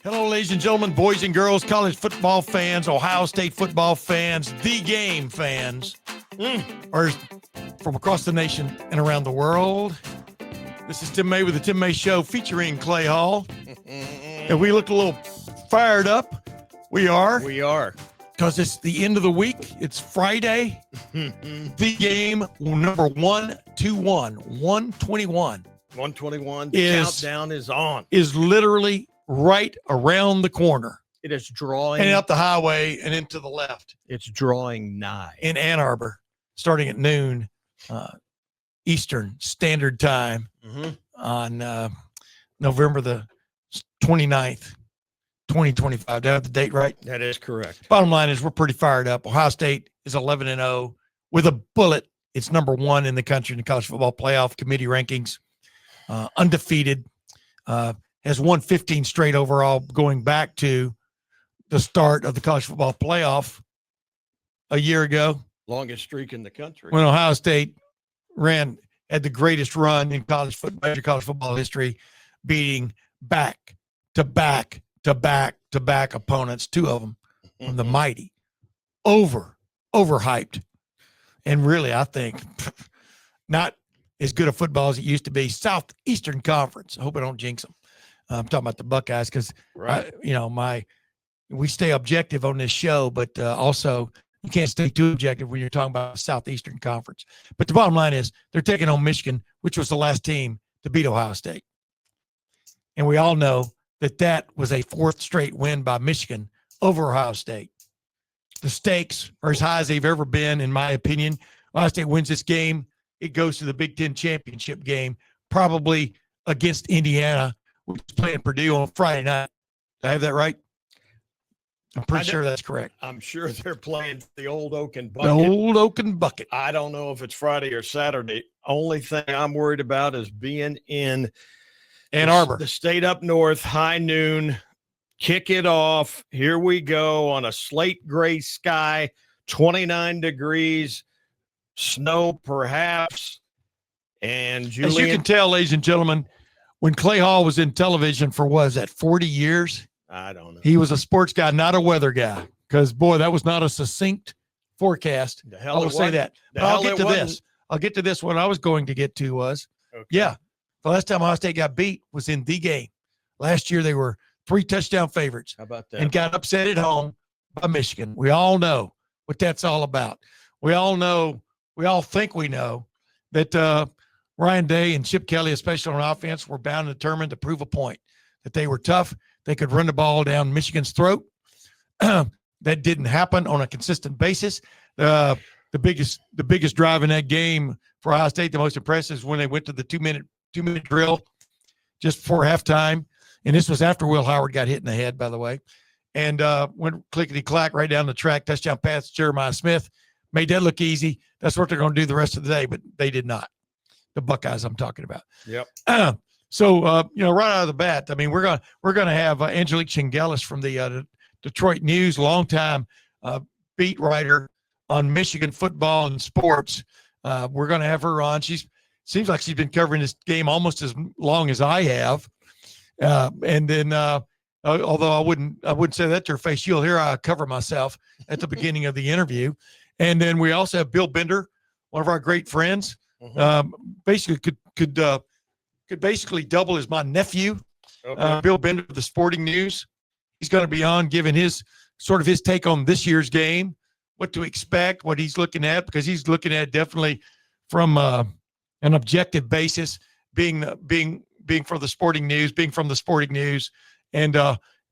Hello, ladies and gentlemen, boys and girls, college football fans, Ohio State football fans, the game fans, or from across the nation and around the world. This is Tim May with the Tim May Show featuring Clay Hall. And we look a little fired up. We are. Because it's the end of the week. It's Friday. The game number 121, 121. 121. The countdown is on. Is literally right around the corner. It is drawing. And up the highway and into the left. It's drawing nigh. In Ann Arbor, starting at noon Eastern Standard Time on November the 29th, 2025. Do I have the date right? That is correct. Bottom line is we're pretty fired up. Ohio State is 11-0 with a bullet. It's number one in the country in the college football playoff committee rankings. Undefeated. Has won 15 straight overall, going back to the start of the college football playoff a year ago. Longest streak in the country. When Ohio State had the greatest run in major college football history, beating back-to-back opponents, two of them from the mighty, overhyped, and really, I think, not as good a football as it used to be. Southeastern Conference. I hope I don't jinx them. I'm talking about the Buckeyes because, we stay objective on this show, but also you can't stay too objective when you're talking about Southeastern Conference. But the bottom line is they're taking on Michigan, which was the last team to beat Ohio State. And we all know that was a fourth straight win by Michigan over Ohio State. The stakes are as high as they've ever been, in my opinion. Ohio State wins this game. It goes to the Big Ten championship game, probably against Indiana, which is playing Purdue on Friday night. Did I have that right? I'm pretty sure that's correct. I'm sure they're playing the old Oaken Bucket. The old Oaken Bucket. I don't know if it's Friday or Saturday. Only thing I'm worried about is being in Ann Arbor, the state up north, high noon. Kick it off. Here we go on a slate gray sky, 29 degrees, snow perhaps. And Julian, as you can tell, ladies and gentlemen, when Clay Hall was in television for, 40 years? I don't know. He was a sports guy, not a weather guy. Because, boy, that was not a succinct forecast. I will say that. But I'll get to this. I'll get to this. What I was going to get to was, the last time Ohio State got beat was in the game. Last year they were 3 touchdown favorites. How about that? And got upset at home by Michigan. We all know what that's all about. We all think we know that Ryan Day and Chip Kelly, especially on offense, were bound and determined to prove a point, that they were tough. They could run the ball down Michigan's throat. That didn't happen on a consistent basis. The biggest drive in that game for Ohio State, the most impressive, is when they went to the two-minute drill just before halftime. And this was after Will Howard got hit in the head, by the way. And went clickety-clack right down the track, touchdown pass to Jeremiah Smith. Made that look easy. That's what they're going to do the rest of the day, but they did not. The Buckeyes I'm talking about. Yep. So right out of the bat, I mean, we're gonna have Angelique Chengelis from the Detroit News, longtime beat writer on Michigan football and sports. We're gonna have her on. Seems like she's been covering this game almost as long as I have. And then, although I wouldn't say that to her face, you'll hear I cover myself at the beginning of the interview. And then we also have Bill Bender, one of our great friends. Basically could basically double as my nephew. Bill Bender of the Sporting News. He's going to be on giving his take on this year's game, what to expect, what he's looking at, because he's looking at definitely from an objective basis, being from the Sporting News, and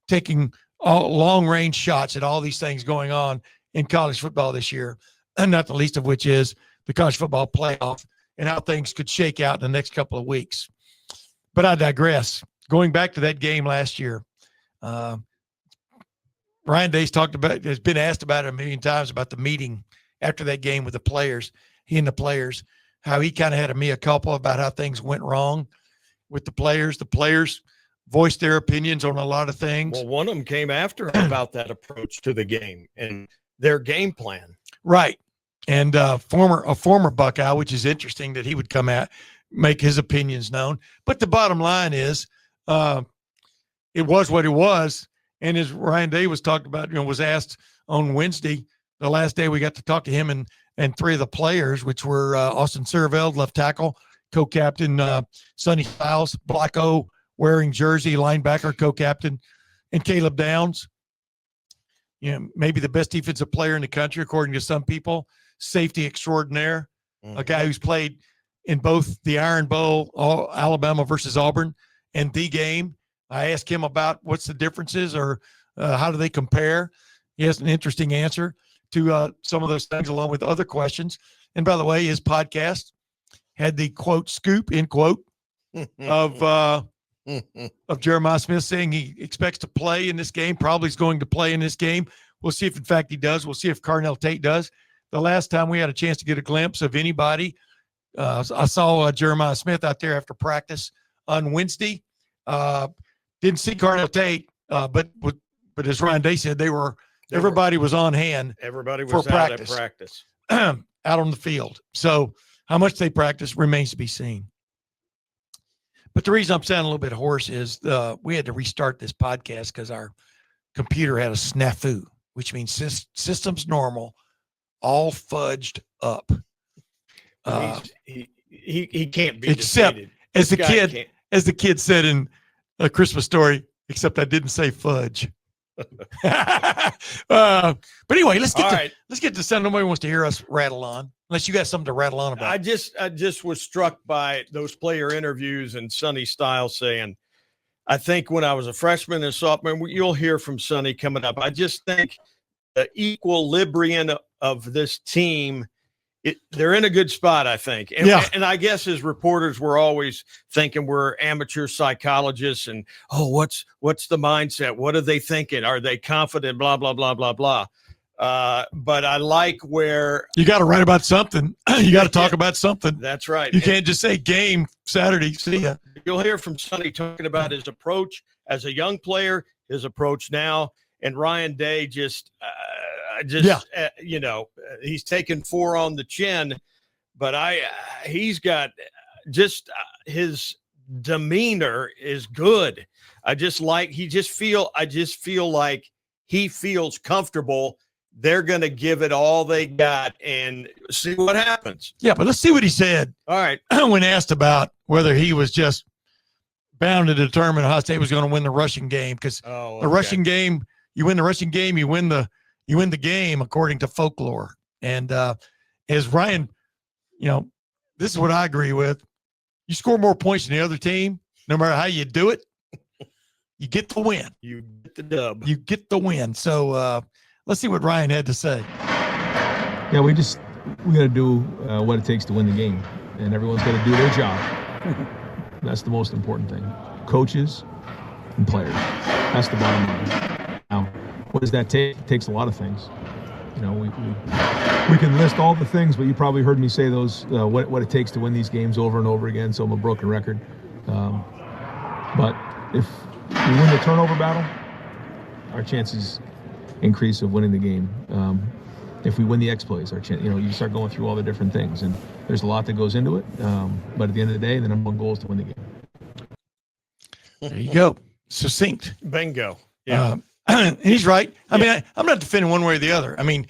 taking long range shots at all these things going on in college football this year, and not the least of which is the college football playoff and how things could shake out in the next couple of weeks. But I digress. Going back to that game last year, Ryan Day's has been asked about it a million times about the meeting after that game with the players, he and the players, how he kind of had a mea culpa about how things went wrong with the players. The players voiced their opinions on a lot of things. Well, one of them came after him about that approach to the game and their game plan. Right. And a former Buckeye, which is interesting that he would come out, make his opinions known. But the bottom line is it was what it was. And as Ryan Day was talked about, was asked on Wednesday, the last day we got to talk to him and three of the players, which were Austin Cerveld, left tackle, co-captain, Sonny Styles, Black O wearing jersey, linebacker, co-captain, and Caleb Downs. Maybe the best defensive player in the country, according to some people, safety extraordinaire, a guy who's played in both the Iron Bowl, Alabama versus Auburn, and the game. I asked him about what's the differences or how do they compare. He has an interesting answer to some of those things along with other questions. And by the way, his podcast had the quote scoop in quote of Jeremiah Smith saying he expects to play in this game, probably is going to play in this game. We'll see if in fact he does. We'll see if Carnell Tate does. The last time we had a chance to get a glimpse of anybody, I saw Jeremiah Smith out there after practice on Wednesday. Didn't see Carnell Tate, but as Ryan Day said, everybody was on hand. Everybody was out at practice. Out on the field. So how much they practice remains to be seen. But the reason I'm sounding a little bit hoarse is we had to restart this podcast because our computer had a snafu, which means system's normal, all fudged up. He can't be except defeated. as the kid said in A Christmas Story, except I didn't say fudge. But anyway, let's get to something nobody wants to hear us rattle on, unless you got something to rattle on about. I just was struck by those player interviews and Sonny Styles saying, I think when I was a freshman and sophomore, you'll hear from Sonny coming up. I just think the equilibrium of this team, they're in a good spot, I think. And I guess as reporters, we're always thinking we're amateur psychologists and, what's the mindset? What are they thinking? Are they confident? Blah, blah, blah, blah, blah. But I like where you got to write about something. You got to talk about something. That's right. You can't just say game Saturday. See ya. You'll hear from Sonny talking about his approach as a young player, his approach now, and Ryan Day he's taken 4 on the chin, but he's got his demeanor is good. I just feel like he feels comfortable. They're going to give it all they got and see what happens. Yeah, but let's see what he said. All right. When asked about whether he was just bound to determine Ohio State was going to win the rushing game, because the rushing game, you win the rushing game, you win the game according to folklore. And as Ryan, this is what I agree with. You score more points than the other team, no matter how you do it, you get the win. You get the dub. You get the win. So let's see what Ryan had to say. Yeah, we got to do what it takes to win the game, and everyone's got to do their job. That's the most important thing. Coaches and players. That's the bottom line. Now, what does that take? It takes a lot of things. We can list all the things, but you probably heard me say those, what it takes to win these games over and over again, so I'm a broken record. But if we win the turnover battle, our chances increase of winning the game. If we win the X plays, our chance, you start going through all the different things, and there's a lot that goes into it. But at the end of the day, the number one goal is to win the game. There you go. Succinct. Bingo. Yeah. He's right. I mean, I'm not defending one way or the other. I mean,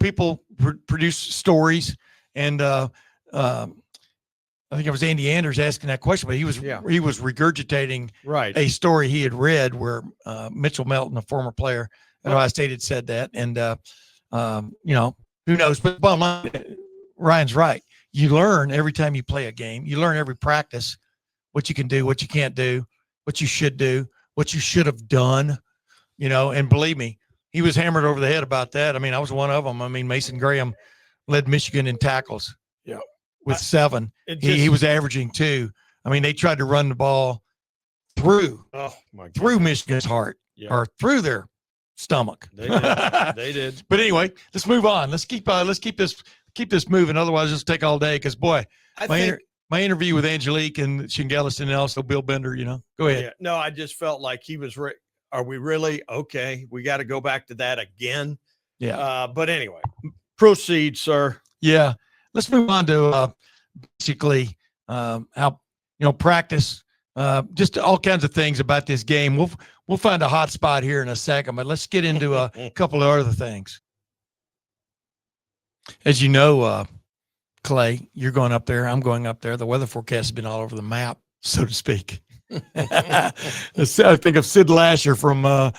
people produce stories, and I think it was Andy Anders asking that question, but he was regurgitating a story he had read where Mitchell Melton, a former player at Ohio State, had said that. And who knows? But bottom line, Ryan's right. You learn every time you play a game. You learn every practice what you can do, what you can't do, what you should do, what you should have done. And believe me, he was hammered over the head about that. I mean, I was one of them. I mean, Mason Graham led Michigan in tackles. Yeah. With 7. He was averaging 2. I mean, they tried to run the ball through Michigan's heart or through their stomach. They did. They did. But anyway, let's move on. Let's keep this moving. Otherwise, it'll take all day. Because boy, my interview with Angelique and Chengelis and also Bill Bender. Go ahead. Yeah. No, I just felt like he was. Are we really okay? We got to go back to that again. Yeah. But anyway, proceed, sir. Yeah. Let's move on to basically how practice, just all kinds of things about this game. We'll We'll find a hot spot here in a second, but let's get into a couple of other things. As you know, Clay, you're going up there. I'm going up there. The weather forecast has been all over the map, so to speak. I think of Sid Lasher from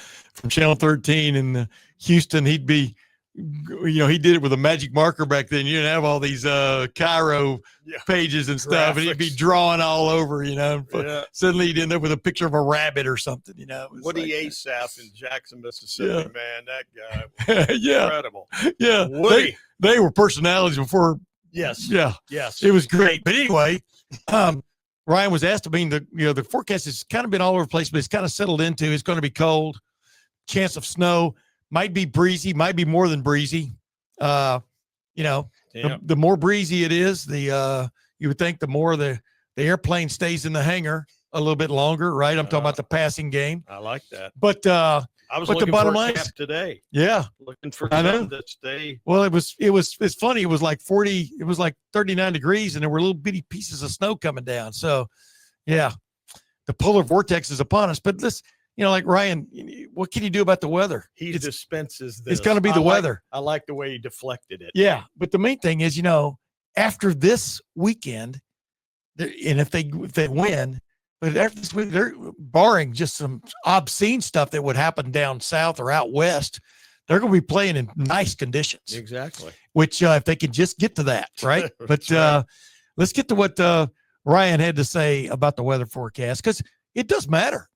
Channel 13 in Houston. He'd be, he did it with a magic marker back then. You didn't have all these Cairo pages and stuff, and he'd be drawing all over, But suddenly he'd end up with a picture of a rabbit or something, Woody Asaph in Jackson, Mississippi, man, that guy was incredible. Yeah, Woody. They were personalities before. Yes. Yeah. Yes. It was great. But anyway, Ryan was asked. I mean, the forecast has kind of been all over the place, but it's kind of settled into. It's going to be cold, chance of snow, might be breezy, might be more than breezy. The more breezy it is, you would think the more the airplane stays in the hangar a little bit longer, right? I'm talking about the passing game. I like that. But I was but looking the bottom for a line cap today. Yeah. Looking for I know. something that stay. Well, it's funny. It was like 39 degrees and there were little bitty pieces of snow coming down. So yeah, the polar vortex is upon us, but this, like Ryan, what can you do about the weather? He dispenses this. It's going to be the weather. I like the way he deflected it. Yeah. But the main thing is, after this weekend, and if they win, but after this week, they're barring just some obscene stuff that would happen down south or out west, they're going to be playing in nice conditions. Exactly. Which if they can just get to that, right? But right. Let's get to what Ryan had to say about the weather forecast, because it does matter.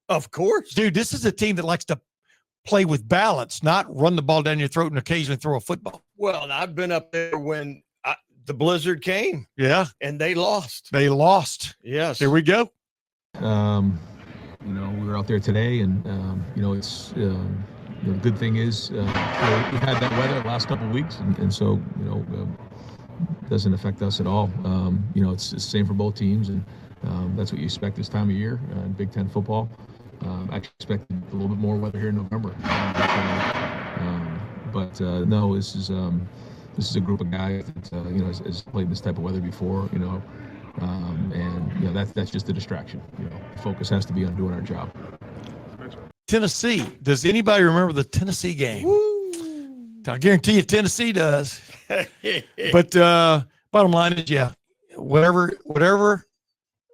Of course. Dude, this is a team that likes to play with balance, not run the ball down your throat and occasionally throw a football. Well, and I've been up there when the blizzard came. Yeah. And they lost. Yes. Here we go. We were out there today, and it's the good thing is we had that weather the last couple of weeks, and so it doesn't affect us at all. It's the same for both teams, and that's what you expect this time of year in Big Ten football. I expected a little bit more weather here in November, but no, this is a group of guys that has played this type of weather before, and that's just a distraction. The focus has to be on doing our job. Tennessee. Does anybody remember the Tennessee game? Woo. I guarantee you Tennessee does. But bottom line is, whatever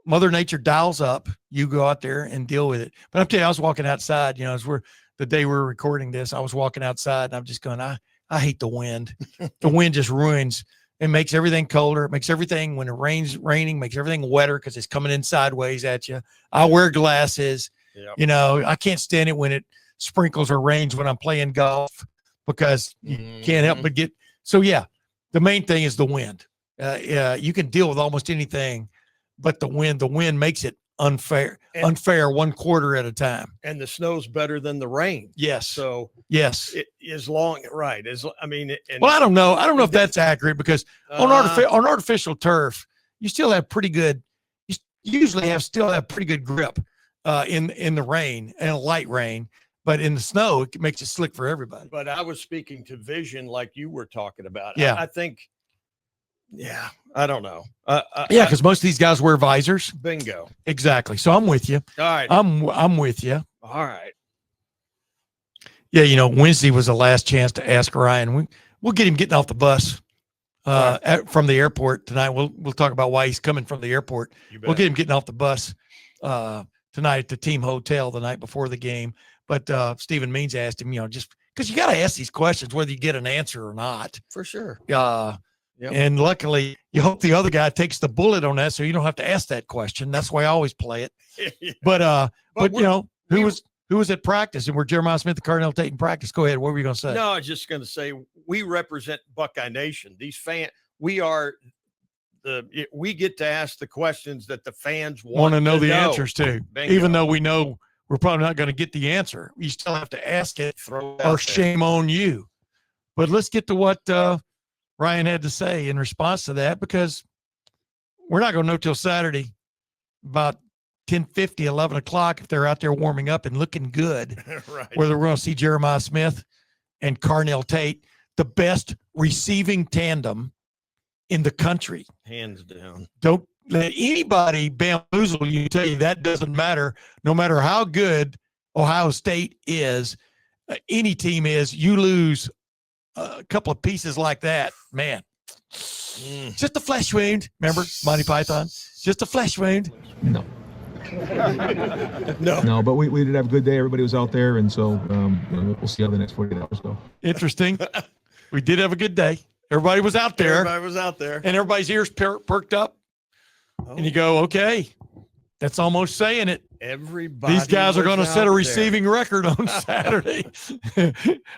Mother Nature dials up, you go out there and deal with it. But I'm telling you, I was walking outside, the day we were recording this, I was walking outside and I'm just going, I hate the wind. The wind just ruins. It makes everything colder. It makes everything, when it raining, makes everything wetter because it's coming in sideways at you. I wear glasses. Yep. I can't stand it when it sprinkles or rains when I'm playing golf, because you can't help but get. So yeah, the main thing is the wind. You can deal with almost anything, but the wind makes it unfair 1 quarter at a time. And the snow's better than the rain. Yes. So yes, it is long. Right. Well, I don't know. I don't know if that's accurate, because on artificial turf, you still have pretty good. You usually still have pretty good grip in the rain and light rain, but in the snow, it makes it slick for everybody. But I was speaking to vision, like you were talking about. Yeah. I think. Yeah, I don't know. Because most of these guys wear visors. Bingo. Exactly. So I'm with you. All right. I'm with you. All right. Yeah, Wednesday was the last chance to ask Ryan. We'll get him getting off the bus from the airport tonight. We'll talk about why he's coming from the airport. We'll get him getting off the bus tonight at the team hotel the night before the game. But Stephen Means asked him, just because you got to ask these questions whether you get an answer or not. For sure. Yep. And luckily, you hope the other guy takes the bullet on that, so you don't have to ask that question. That's why I always play it. Yeah. But who was at practice, and were Jeremiah Smith and Cardinal Tate in practice? Go ahead. What were you going to say? No, I was just going to say we represent Buckeye Nation. These fans, we get to ask the questions that the fans want to know the answers to. Bingo. Even though we know we're probably not going to get the answer, you still have to ask it, or shame on you. But let's get to what Ryan had to say in response to that, because we're not going to know till Saturday about 10:50, 11 o'clock, if they're out there warming up and looking good, right, whether we're going to see Jeremiah Smith and Carnell Tate, the best receiving tandem in the country. Hands down. Don't let anybody bamboozle you, tell you that doesn't matter, no matter how good Ohio State is, any team is, you lose a couple of pieces like that, man. Just a flesh wound. Remember Monty Python? Just a flesh wound. No. No. No, but we did have a good day. Everybody was out there, and so we'll see how the next 48 hours go. Interesting. We did have a good day. Everybody was out there. Everybody was out there. And everybody's ears perked up. And you go, okay, that's almost saying it. Everybody. These guys are going to set a there. receiving record on Saturday. I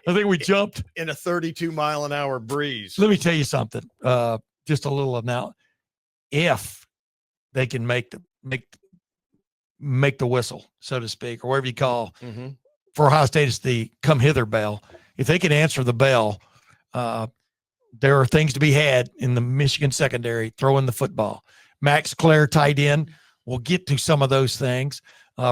think we jumped in a 32-mile-an-hour breeze. Let me tell you something. Just a little now. If they can make the whistle, so to speak, or whatever you call, for Ohio State, it's the come hither bell. If they can answer the bell, there are things to be had in the Michigan secondary, throwing the football. Max Clare tight end. We'll get to some of those things.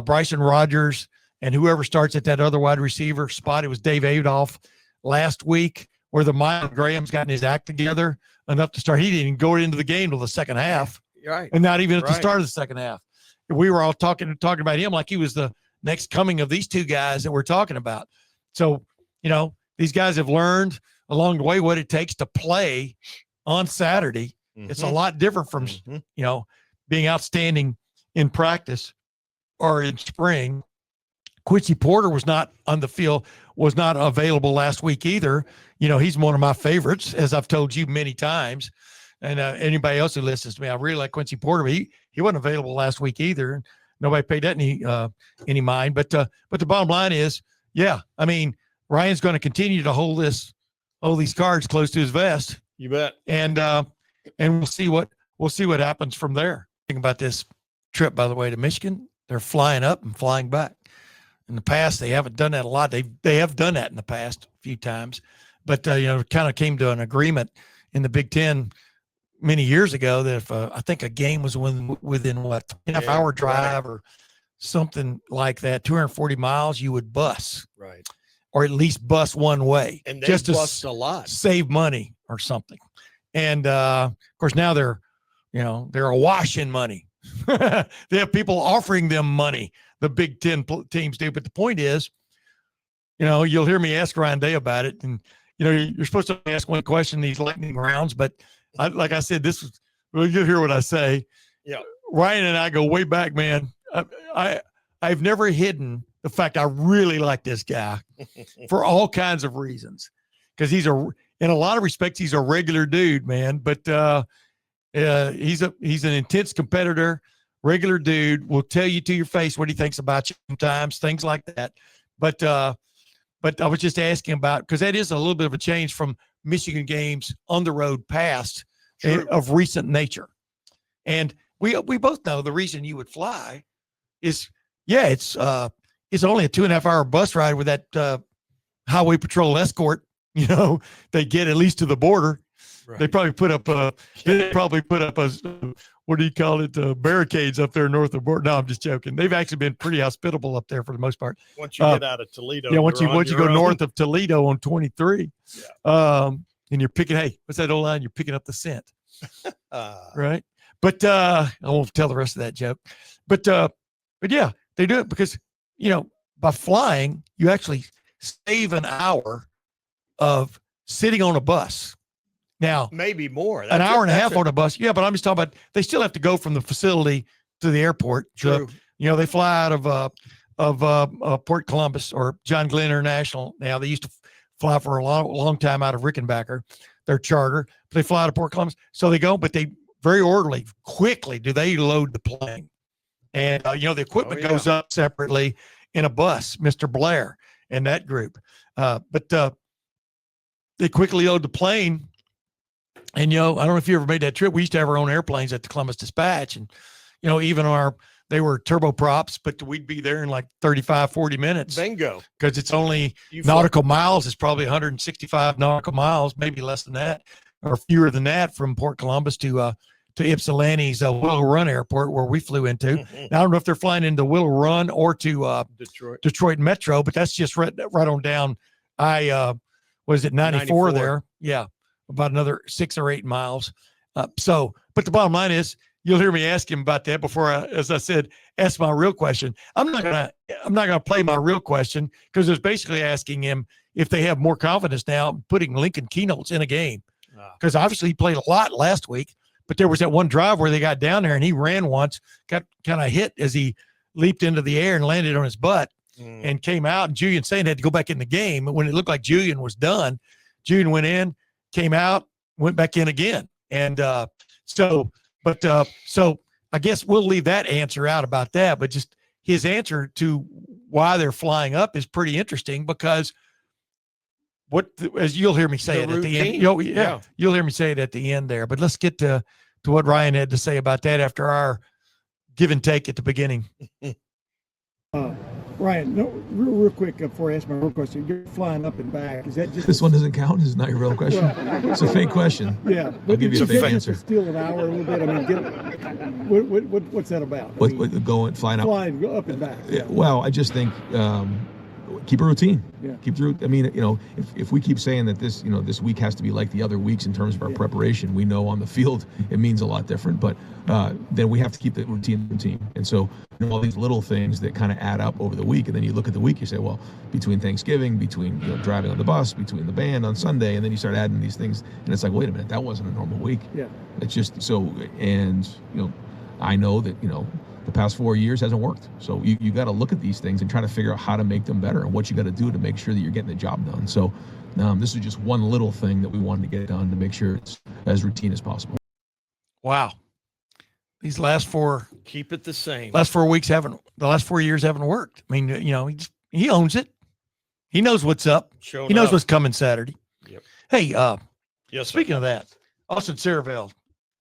Bryson Rogers and whoever starts at that other wide receiver spot. It was Dave Adolph last week, where the Miles Graham's gotten his act together enough to start. He didn't even go into the game till the second half, right? And not even at the start of the second half. We were all talking about him like he was the next coming of these two guys that we're talking about. So, these guys have learned along the way what it takes to play on Saturday. It's a lot different from, being outstanding in practice or in spring. Quincy Porter was not on the field, was not available last week either. He's one of my favorites, as I've told you many times. And anybody else who listens to me, I really like Quincy Porter, but he wasn't available last week either. Nobody paid that any mind. But the bottom line is, Ryan's going to continue to hold these cards close to his vest. You bet. And we'll see what happens from there. Think about this trip, by the way, to Michigan. They're flying up and flying back. In the past, they haven't done that a lot. They have done that in the past a few times, but kind of came to an agreement in the Big Ten many years ago that if I think a game was within what, half-hour drive or something like that, 240 miles, you would bus, right, or at least bus one way, and they just to bust a lot, save money or something. And of course, now they're awash in money. They have people offering them money. The Big Ten teams do. But the point is, you'll hear me ask Ryan Day about it. And, you're supposed to ask one question in these lightning rounds. But like I said, you'll hear what I say. Yeah. Ryan and I go way back, man. I've never hidden the fact I really like this guy for all kinds of reasons. Because in a lot of respects, he's a regular dude, man. But he's an intense competitor. Regular dude, will tell you to your face what he thinks about you sometimes, things like that. But I was just asking about, because that is a little bit of a change from Michigan games on the road past of recent nature. And we both know the reason you would fly is, it's only a 2.5 hour bus ride with that highway patrol escort. They get at least to the border. Right. They probably put up what do you call it? Barricades up there north of the border. No, I'm just joking. They've actually been pretty hospitable up there for the most part. Once you get out of Toledo. Yeah, once you go north of Toledo on 23, and you're picking, hey, what's that old line? You're picking up the scent. Right. But I won't tell the rest of that joke. But yeah, they do it because, by flying, you actually save an hour of sitting on a bus. Now, maybe more. An hour and a half on a bus. Yeah, but I'm just talking about they still have to go from the facility to the airport. True. They fly out of Port Columbus or John Glenn International. Now, they used to fly for a long time out of Rickenbacker, their charter. But they fly out of Port Columbus. So they go, but they very orderly, quickly do they load the plane. And, the equipment goes up separately in a bus, Mr. Blair and that group. But they quickly load the plane. And, I don't know if you ever made that trip. We used to have our own airplanes at the Columbus Dispatch. And, even they were turboprops, but we'd be there in like 35, 40 minutes. Bingo. Because it's only nautical miles. It's probably 165 nautical miles, maybe less than that, or fewer than that from Port Columbus to Ypsilanti's Willow Run Airport, where we flew into. Now, I don't know if they're flying into Willow Run or to Detroit Metro, but that's just right on down 94 there? Yeah. About another 6 or 8 miles. But the bottom line is, you'll hear me ask him about that before as I said, ask my real question. I'm not gonna play my real question because it's basically asking him if they have more confidence now putting Lincoln Keynotes in a game. Because obviously he played a lot last week, but there was that one drive where they got down there and he ran once, got kind of hit as he leaped into the air and landed on his butt and came out. And Julian Saint had to go back in the game. But when it looked like Julian was done, Julian went in, came out, went back in again. And so I guess we'll leave that answer out about that. But just his answer to why they're flying up is pretty interesting because as you'll hear me say it at the end. You'll hear me say it at the end there. But let's get to what Ryan had to say about that after our give and take at the beginning. Ryan, no, real quick before I ask my real question, you're flying up and back. Is that just this one doesn't count? This is not your real question. It's a fake question. Yeah, I'll give you a fake answer. Steal an hour a little bit. I mean, what's that about? Flying up and back. Yeah. Well, I just think keep a routine. Yeah. I mean, if we keep saying that this week has to be like the other weeks in terms of our preparation, we know on the field it means a lot different. But then we have to keep the routine. And so all these little things that kind of add up over the week, and then you look at the week, you say, well, between Thanksgiving, between driving on the bus, between the band on Sunday, and then you start adding these things, and it's like, wait a minute, that wasn't a normal week. Yeah. It's just so, and I know that the past 4 years hasn't worked. So you got to look at these things and try to figure out how to make them better and what you got to do to make sure that you're getting the job done. So this is just one little thing that we wanted to get done to make sure it's as routine as possible. Wow. These last four, keep it the same. The last 4 years haven't worked. I mean, he owns it. He knows what's up. He knows what's coming Saturday. Yep. Hey, yes. Speaking of that, Austin Saraville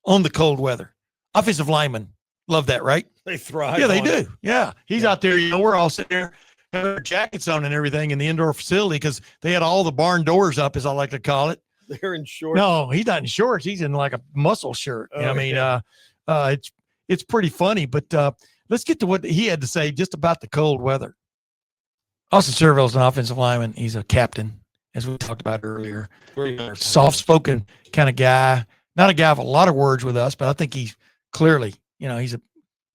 on the cold weather, offensive lineman. Love that, right? They thrive. Yeah, they do. Yeah. He's out there, we're all sitting there having our jackets on and everything in the indoor facility because they had all the barn doors up, as I like to call it. They're in shorts. No, he's not in shorts. He's in like a muscle shirt. It's pretty funny, but let's get to what he had to say just about the cold weather. Austin Saraville is an offensive lineman. He's a captain, as we talked about earlier. Soft-spoken kind of guy. Not a guy of a lot of words with us, but I think he's clearly, he's a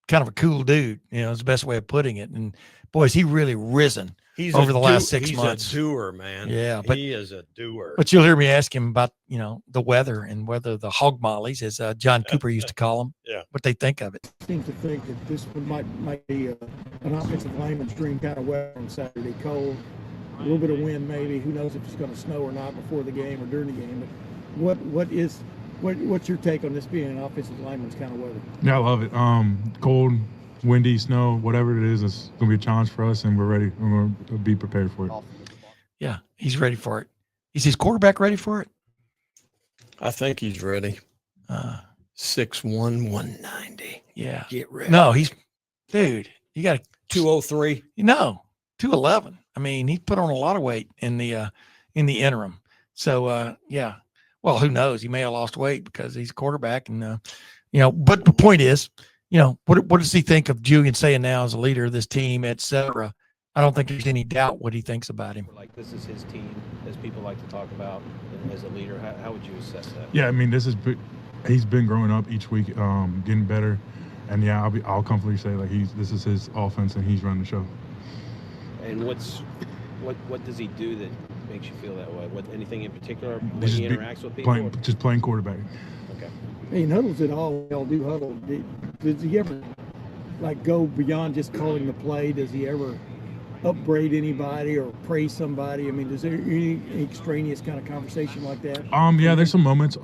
kind of a cool dude, is the best way of putting it. And boys, he really risen over the last 6 months. He's a doer, man. Yeah. But he is a doer. But you'll hear me ask him about, the weather and whether the hog mollies, as John Cooper used to call them, what they think of it. I seem to think that this one might be an offensive lineman's dream kind of weather on Saturday. Cold, a little bit of wind maybe. Who knows if it's going to snow or not before the game or during the game. But what's your take on this being an offensive lineman's kind of weather? Yeah, I love it. Cold, windy, snow, whatever it is, it's going to be a challenge for us, and we're ready. We're going to be prepared for it. Yeah, he's ready for it. Is his quarterback ready for it? I think he's ready. 6'1", 190. Yeah. Get ready. No, dude, you got 203. No, 211. I mean, he put on a lot of weight in the interim. So, yeah. Well, who knows? He may have lost weight because he's a quarterback, and But the point is, what does he think of Julian saying now as a leader of this team, et cetera? I don't think there's any doubt what he thinks about him. Like this is his team, as people like to talk about, as a leader. How would you assess that? Yeah, I mean, he's been growing up each week, getting better, and yeah, I'll comfortably say like this is his offense and he's running the show. And what does he do that makes you feel that way? Anything in particular when he interacts with people? Just playing quarterback. Okay. He huddles it all. We all do huddle. Does he ever go beyond just calling the play? Does he ever upbraid anybody or praise somebody? I mean, is there any extraneous kind of conversation like that? Yeah, there's some moments.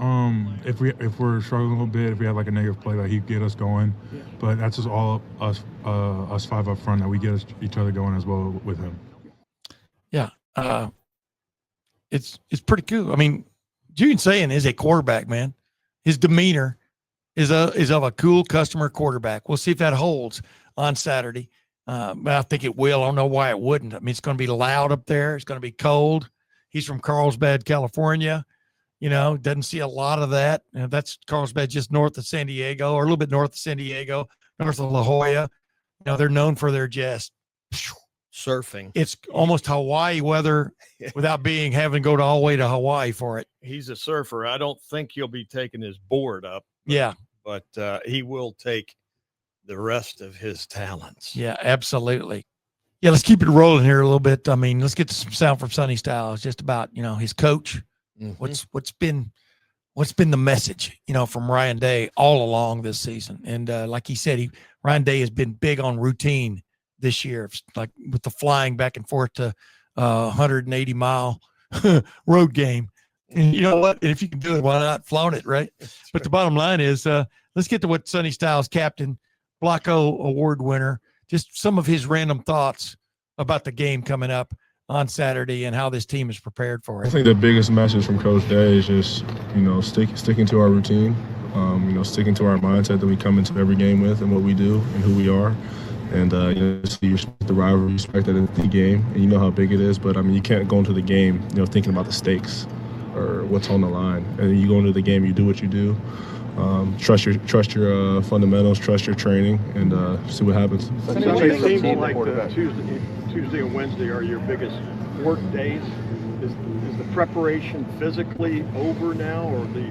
If we're struggling a little bit, if we have like a negative play, like he'd get us going. Yeah. But that's just all us five up front that we get each other going as well with him. Yeah. It's pretty cool. I mean, Julian Sayin is a quarterback, man. His demeanor is of a cool customer quarterback. We'll see if that holds on Saturday. But I think it will. I don't know why it wouldn't. I mean, it's going to be loud up there. It's going to be cold. He's from Carlsbad, California. Doesn't see a lot of that. That's Carlsbad just north of San Diego, or a little bit north of San Diego, north of La Jolla. They're known for their just surfing. It's almost Hawaii weather without having to go all the way to Hawaii for it. He's a surfer. I don't think he'll be taking his board up. Yeah. but he will take the rest of his talents. Yeah, absolutely. Yeah, let's keep it rolling here a little bit. I mean, let's get some sound from Sonny Styles, just about, his coach. What's been the message, from Ryan Day all along this season? And like he said, Ryan Day has been big on routine this year, like with the flying back and forth to 180-mile road game. And you know what? If you can do it, why not flown it, right? But the bottom line is, let's get to what Sonny Styles, captain, Blocko Award winner, just some of his random thoughts about the game coming up on Saturday and how this team is prepared for it. I think the biggest message from Coach Day is just, sticking to our routine, sticking to our mindset that we come into every game with and what we do and who we are. And, you respect the rivalry, respect that it's the game, and you know how big it is. But, you can't go into the game, thinking about the stakes or what's on the line. And you go into the game, you do what you do. Trust your fundamentals, trust your training, and see what happens. It seems like Tuesday and Wednesday are your biggest work days. Is the preparation physically over now, or the?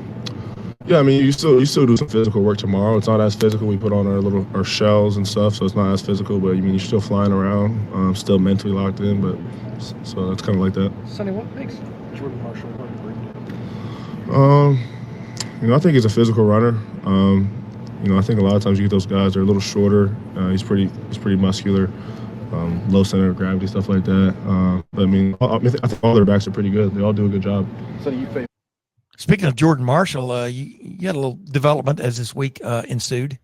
Yeah, you still do some physical work tomorrow. It's not as physical. We put on our shells and stuff, so it's not as physical. But you're still flying around, still mentally locked in. But so it's kind of like that. Sonny, what makes Jordan Marshall hard to bring down? I think he's a physical runner. I think a lot of times you get those guys that are a little shorter. He's pretty muscular, low center of gravity, stuff like that. But I think all their backs are pretty good. They all do a good job. Speaking of Jordan Marshall, you had a little development as this week ensued.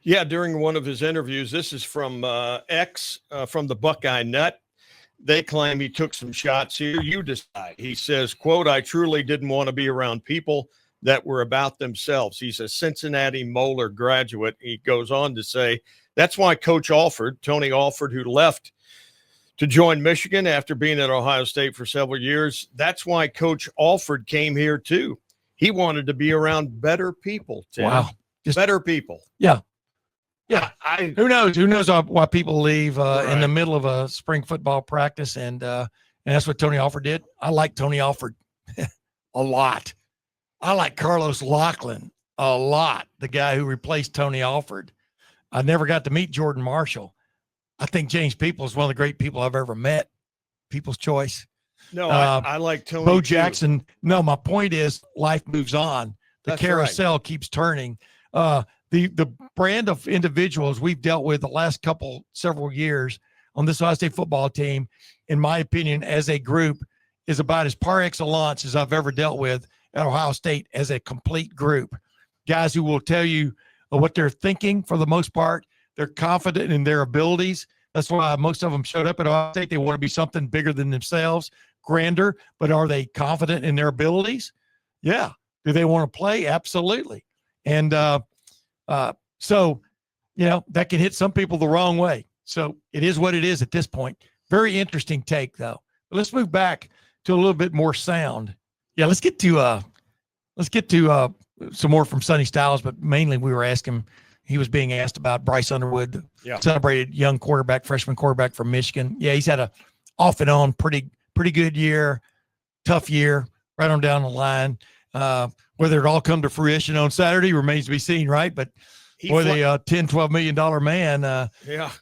Yeah, during one of his interviews, this is from X, from the Buckeye Nut. They claim he took some shots here. You decide. He says, quote, "I truly didn't want to be around people that were about themselves." He's a Cincinnati Moeller graduate. He goes on to say, that's why Coach Alford, Tony Alford, who left to join Michigan after being at Ohio State for several years, that's why Coach Alford came here too. He wanted to be around better people, Tim. Wow. Just better people. Yeah. Yeah. Who knows why people leave in the middle of a spring football practice. And that's what Tony Alford did. I like Tony Alford a lot. I like Carlos Lachlan a lot, the guy who replaced Tony Alford. I never got to meet Jordan Marshall. I think James People is one of the great people I've ever met. People's choice. No, I like Tony. Bo too. Jackson. No, my point is life moves on. The That's carousel keeps turning. The brand of individuals we've dealt with the last several years on this Ohio State football team, in my opinion, as a group, is about as par excellence as I've ever dealt with at Ohio State as a complete group. Guys who will tell you what they're thinking for the most part. They're confident in their abilities. That's why most of them showed up at Ohio State. They want to be something bigger than themselves, grander, but are they confident in their abilities? Yeah. Do they want to play? Absolutely. And so, that can hit some people the wrong way. So it is what it is at this point. Very interesting take, though. But let's move back to a little bit more sound. Yeah, let's get to some more from Sonny Styles, but mainly he was being asked about Bryce Underwood, celebrated young freshman quarterback from Michigan. Yeah, he's had a off and on pretty good year, tough year, right on down the line. Whether it all come to fruition on Saturday remains to be seen, right? But the $10-12 million man,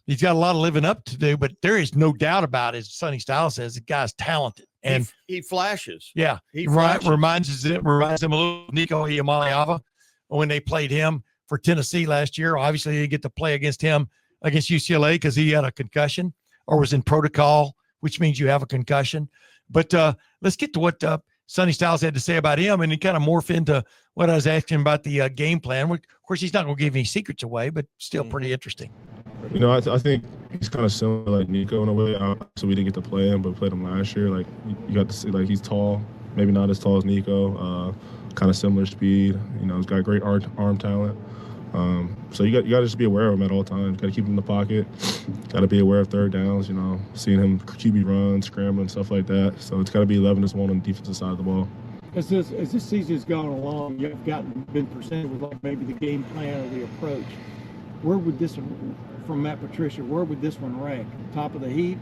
he's got a lot of living up to do, but there is no doubt about it, as Sonny Styles says, the guy's talented. And he flashes. Yeah. He flashes. Reminds him a little of Nico Iamaleava when they played him for Tennessee last year. Obviously, they didn't get to play against him against UCLA because he had a concussion or was in protocol, which means you have a concussion. But let's get to what Sonny Styles had to say about him, and he kind of morph into what I was asking about the game plan. Of course, he's not going to give any secrets away, but still pretty interesting. I think he's kind of similar like Nico in a way. So we didn't get to play him, but played him last year. Like you got to see, like he's tall, maybe not as tall as Nico. Kind of similar speed. He's got great arm talent. So you got to just be aware of him at all times. Got to keep him in the pocket. Got to be aware of third downs. Seeing him QB run, scrambling, stuff like that. So it's got to be 11-1 on the defensive side of the ball. As this season has gone along, you've been presented with like maybe the game plan or the approach. Where would from Matt Patricia, where would this one rank? Top of the heap?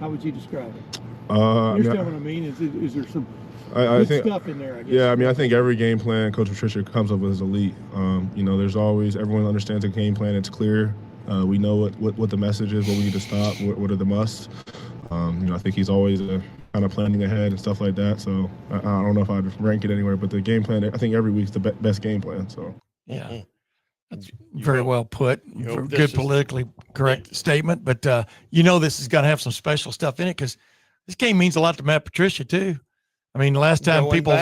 How would you describe it? You understand what I mean? Is there some I good think stuff in there? I guess. Yeah, I mean, I think every game plan Coach Patricia comes up with is elite. There's always everyone understands the game plan. It's clear. We know what the message is, what we need to stop, what are the musts. I think he's always kind of planning ahead and stuff like that. So I don't know if I'd rank it anywhere, but the game plan, I think every week's the best game plan. So yeah, that's very well put. Good politically correct statement. But this is going to have some special stuff in it because this game means a lot to Matt Patricia too. I mean, last time people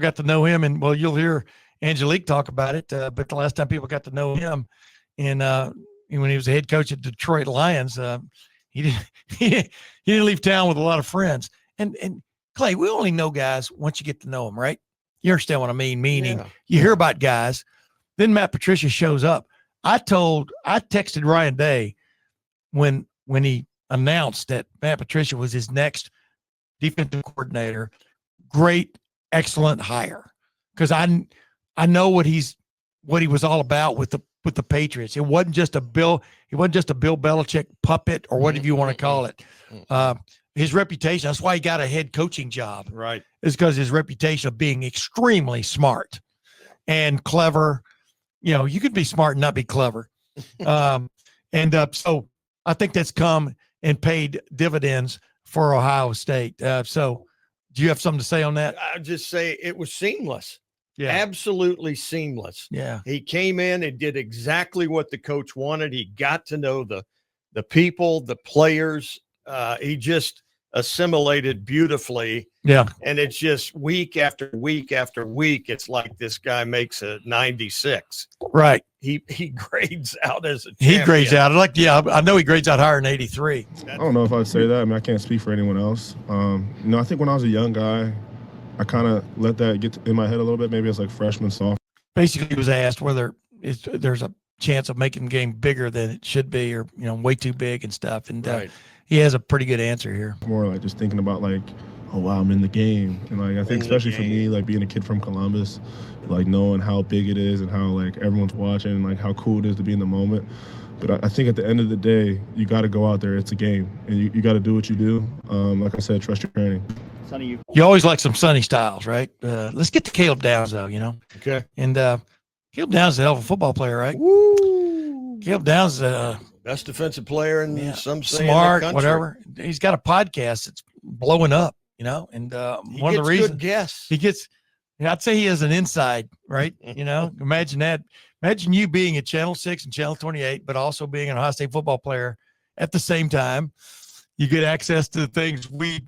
got to know him, and well, you'll hear Angelique talk about it. But the last time people got to know him, and when he was the head coach at Detroit Lions, he didn't leave town with a lot of friends. And Clay, we only know guys once you get to know them, right? You understand what I mean? Meaning you hear about guys, then Matt Patricia shows up. I texted Ryan Day when he announced that Matt Patricia was his next defensive coordinator. Great, excellent hire. Because I know what he was all about with the Patriots. It wasn't just a Bill Belichick puppet or whatever you want to call it. His reputation, that's why he got a head coaching job. Right. Is because his reputation of being extremely smart and clever. You could be smart and not be clever. So I think that's come and paid dividends for Ohio State. So do you have something to say on that? I'd just say it was seamless. Yeah. Absolutely seamless. Yeah. He came in and did exactly what the coach wanted. He got to know the people, the players. He just assimilated beautifully. Yeah. And it's just week after week after week. It's like this guy makes a 96. Right. He grades out as a champion. He grades out. I know he grades out higher than 83. I don't know if I'd say that. I mean, I can't speak for anyone else. I think when I was a young guy, I kind of let that get in my head a little bit. Maybe it's like freshman, sophomore. Basically, he was asked whether there's a chance of making the game bigger than it should be, or way too big and stuff. And he has a pretty good answer here. More like just thinking about oh wow, I'm in the game, and I think especially for me, being a kid from Columbus, knowing how big it is and how everyone's watching, and how cool it is to be in the moment. But I think at the end of the day, you got to go out there. It's a game, and you got to do what you do. Like I said, trust your training. Sonny, you always like some Sonny Styles, right? Let's get to Caleb Downs, though, Okay. And Caleb Downs is a hell of a football player, right? Woo! Caleb Downs is best defensive player in some say smart, in the country. Whatever. He's got a podcast that's blowing up, and one of the reasons he gets, I'd say he has an inside, right? Imagine that. Imagine you being at Channel 6 and Channel 28, but also being an Ohio State football player at the same time. You get access to the things we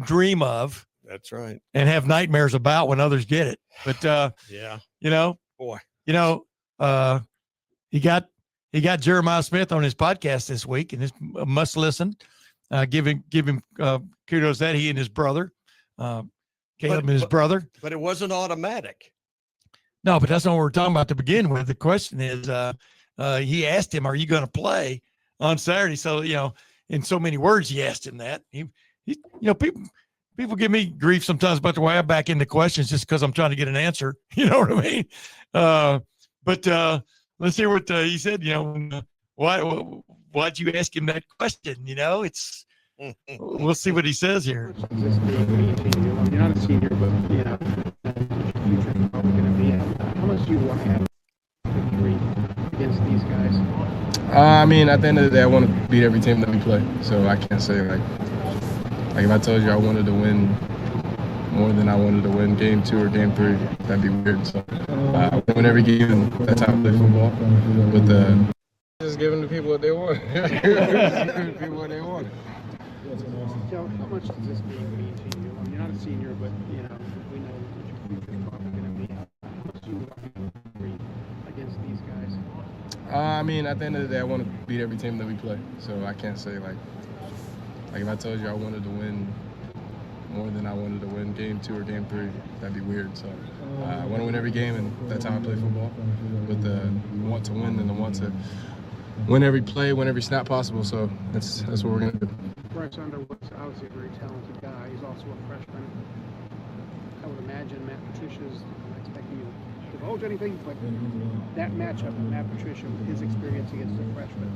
dream of. That's right. And have nightmares about when others get it. But boy, he got Jeremiah Smith on his podcast this week, and it's a must listen. Give him kudos that he and his brother, Caleb and his brother. But it wasn't automatic. No, but that's not what we're talking about to begin with. The question is, he asked him, "Are you going to play on Saturday?" So in so many words, he asked him that. He people give me grief sometimes about the way I back into questions just because I'm trying to get an answer. You know what I mean? But let's hear what he said. Why'd you ask him that question? It's we'll see what he says here. You're not a senior, but future probably going to be. How much do you want to have victory against these guys? At the end of the day, I want to beat every team that we play. So I can't say like if I told you I wanted to win more than I wanted to win game 2 or game 3, that'd be weird. So I win every game, and that's how I play football. But just giving the people what they want. Just giving the people what they want. Joe, how much does this game mean to you? You're not a senior, but we know what your future is probably going to be. How much do you want to have victory against these guys? At the end of the day, I want to beat every team that we play. So I can't say like if I told you I wanted to win more than I wanted to win game 2 or game 3, that'd be weird. So I want to win every game, and that's how I play football. With the want to win and the want to win every play, win every snap possible. So that's what we're gonna do. Bryce Underwood's obviously a very talented guy. He's also a freshman. I would imagine Matt Patricia's, I'm not expecting you to divulge anything, but that matchup with Matt Patricia with his experience against a freshman,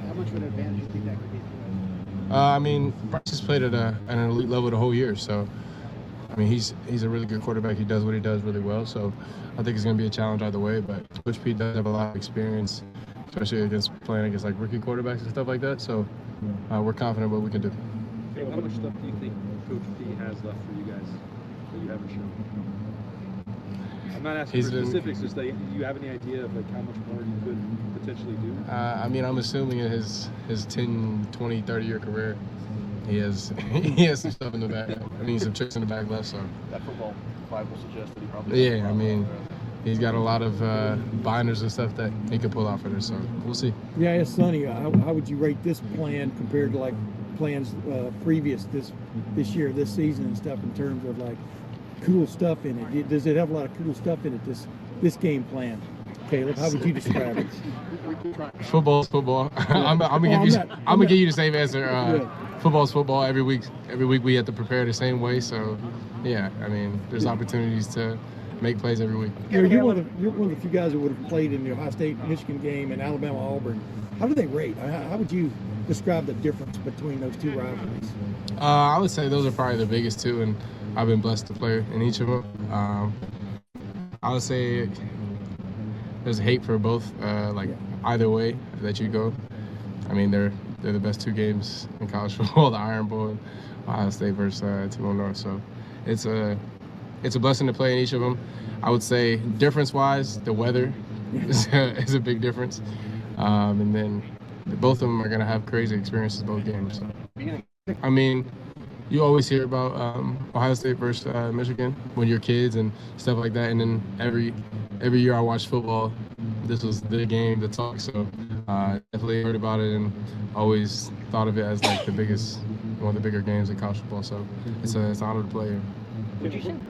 how much of an advantage do you think that could be for him? I mean, Bryce has played at an elite level the whole year, so I mean, he's a really good quarterback. He does what he does really well, so I think it's going to be a challenge either way. But Coach Pete does have a lot of experience, especially against playing against like rookie quarterbacks and stuff like that. So we're confident what we can do. Hey, how much stuff do you think Coach Pete has left for you guys that you haven't shown? I'm not asking for specifics, just that you have any idea of like how much more you could potentially do? I mean, I'm assuming in his 10, 20, 30-year career, he has some stuff in the bag. I mean, some tricks in the bag left. So That football Bible suggests that he probably. yeah, I mean, he's got a lot of binders and stuff that he could pull out for this. So we'll see. Yeah, I asked Sonny, how would you rate this plan compared to like plans previous this year, this season and stuff in terms of like cool stuff in it? Does it have a lot of cool stuff in it, this game plan? Caleb, how would you describe it? Football's football. I'm gonna give you the same answer. Football's football. Every week we have to prepare the same way. So yeah, I mean, there's opportunities to make plays every week. You're one of the few guys that would have played in the Ohio State-Michigan game and Alabama-Auburn. How do they rate? How would you describe the difference between those two rivalries? I would say those are probably the biggest two, and I've been blessed to play in each of them. I would say there's hate for both, either way that you go. I mean, they're the best two games in college football, the Iron Bowl and Ohio State versus Team North. So it's a blessing to play in each of them. I would say difference-wise, the weather is a big difference. And then both of them are going to have crazy experiences both games. So. I mean, you always hear about Ohio State versus Michigan when you're kids and stuff like that. And then every year I watch football, this was the game to talk. So definitely heard about it and always thought of it as like one of the bigger games in college football. So it's an honor to play here. Did you think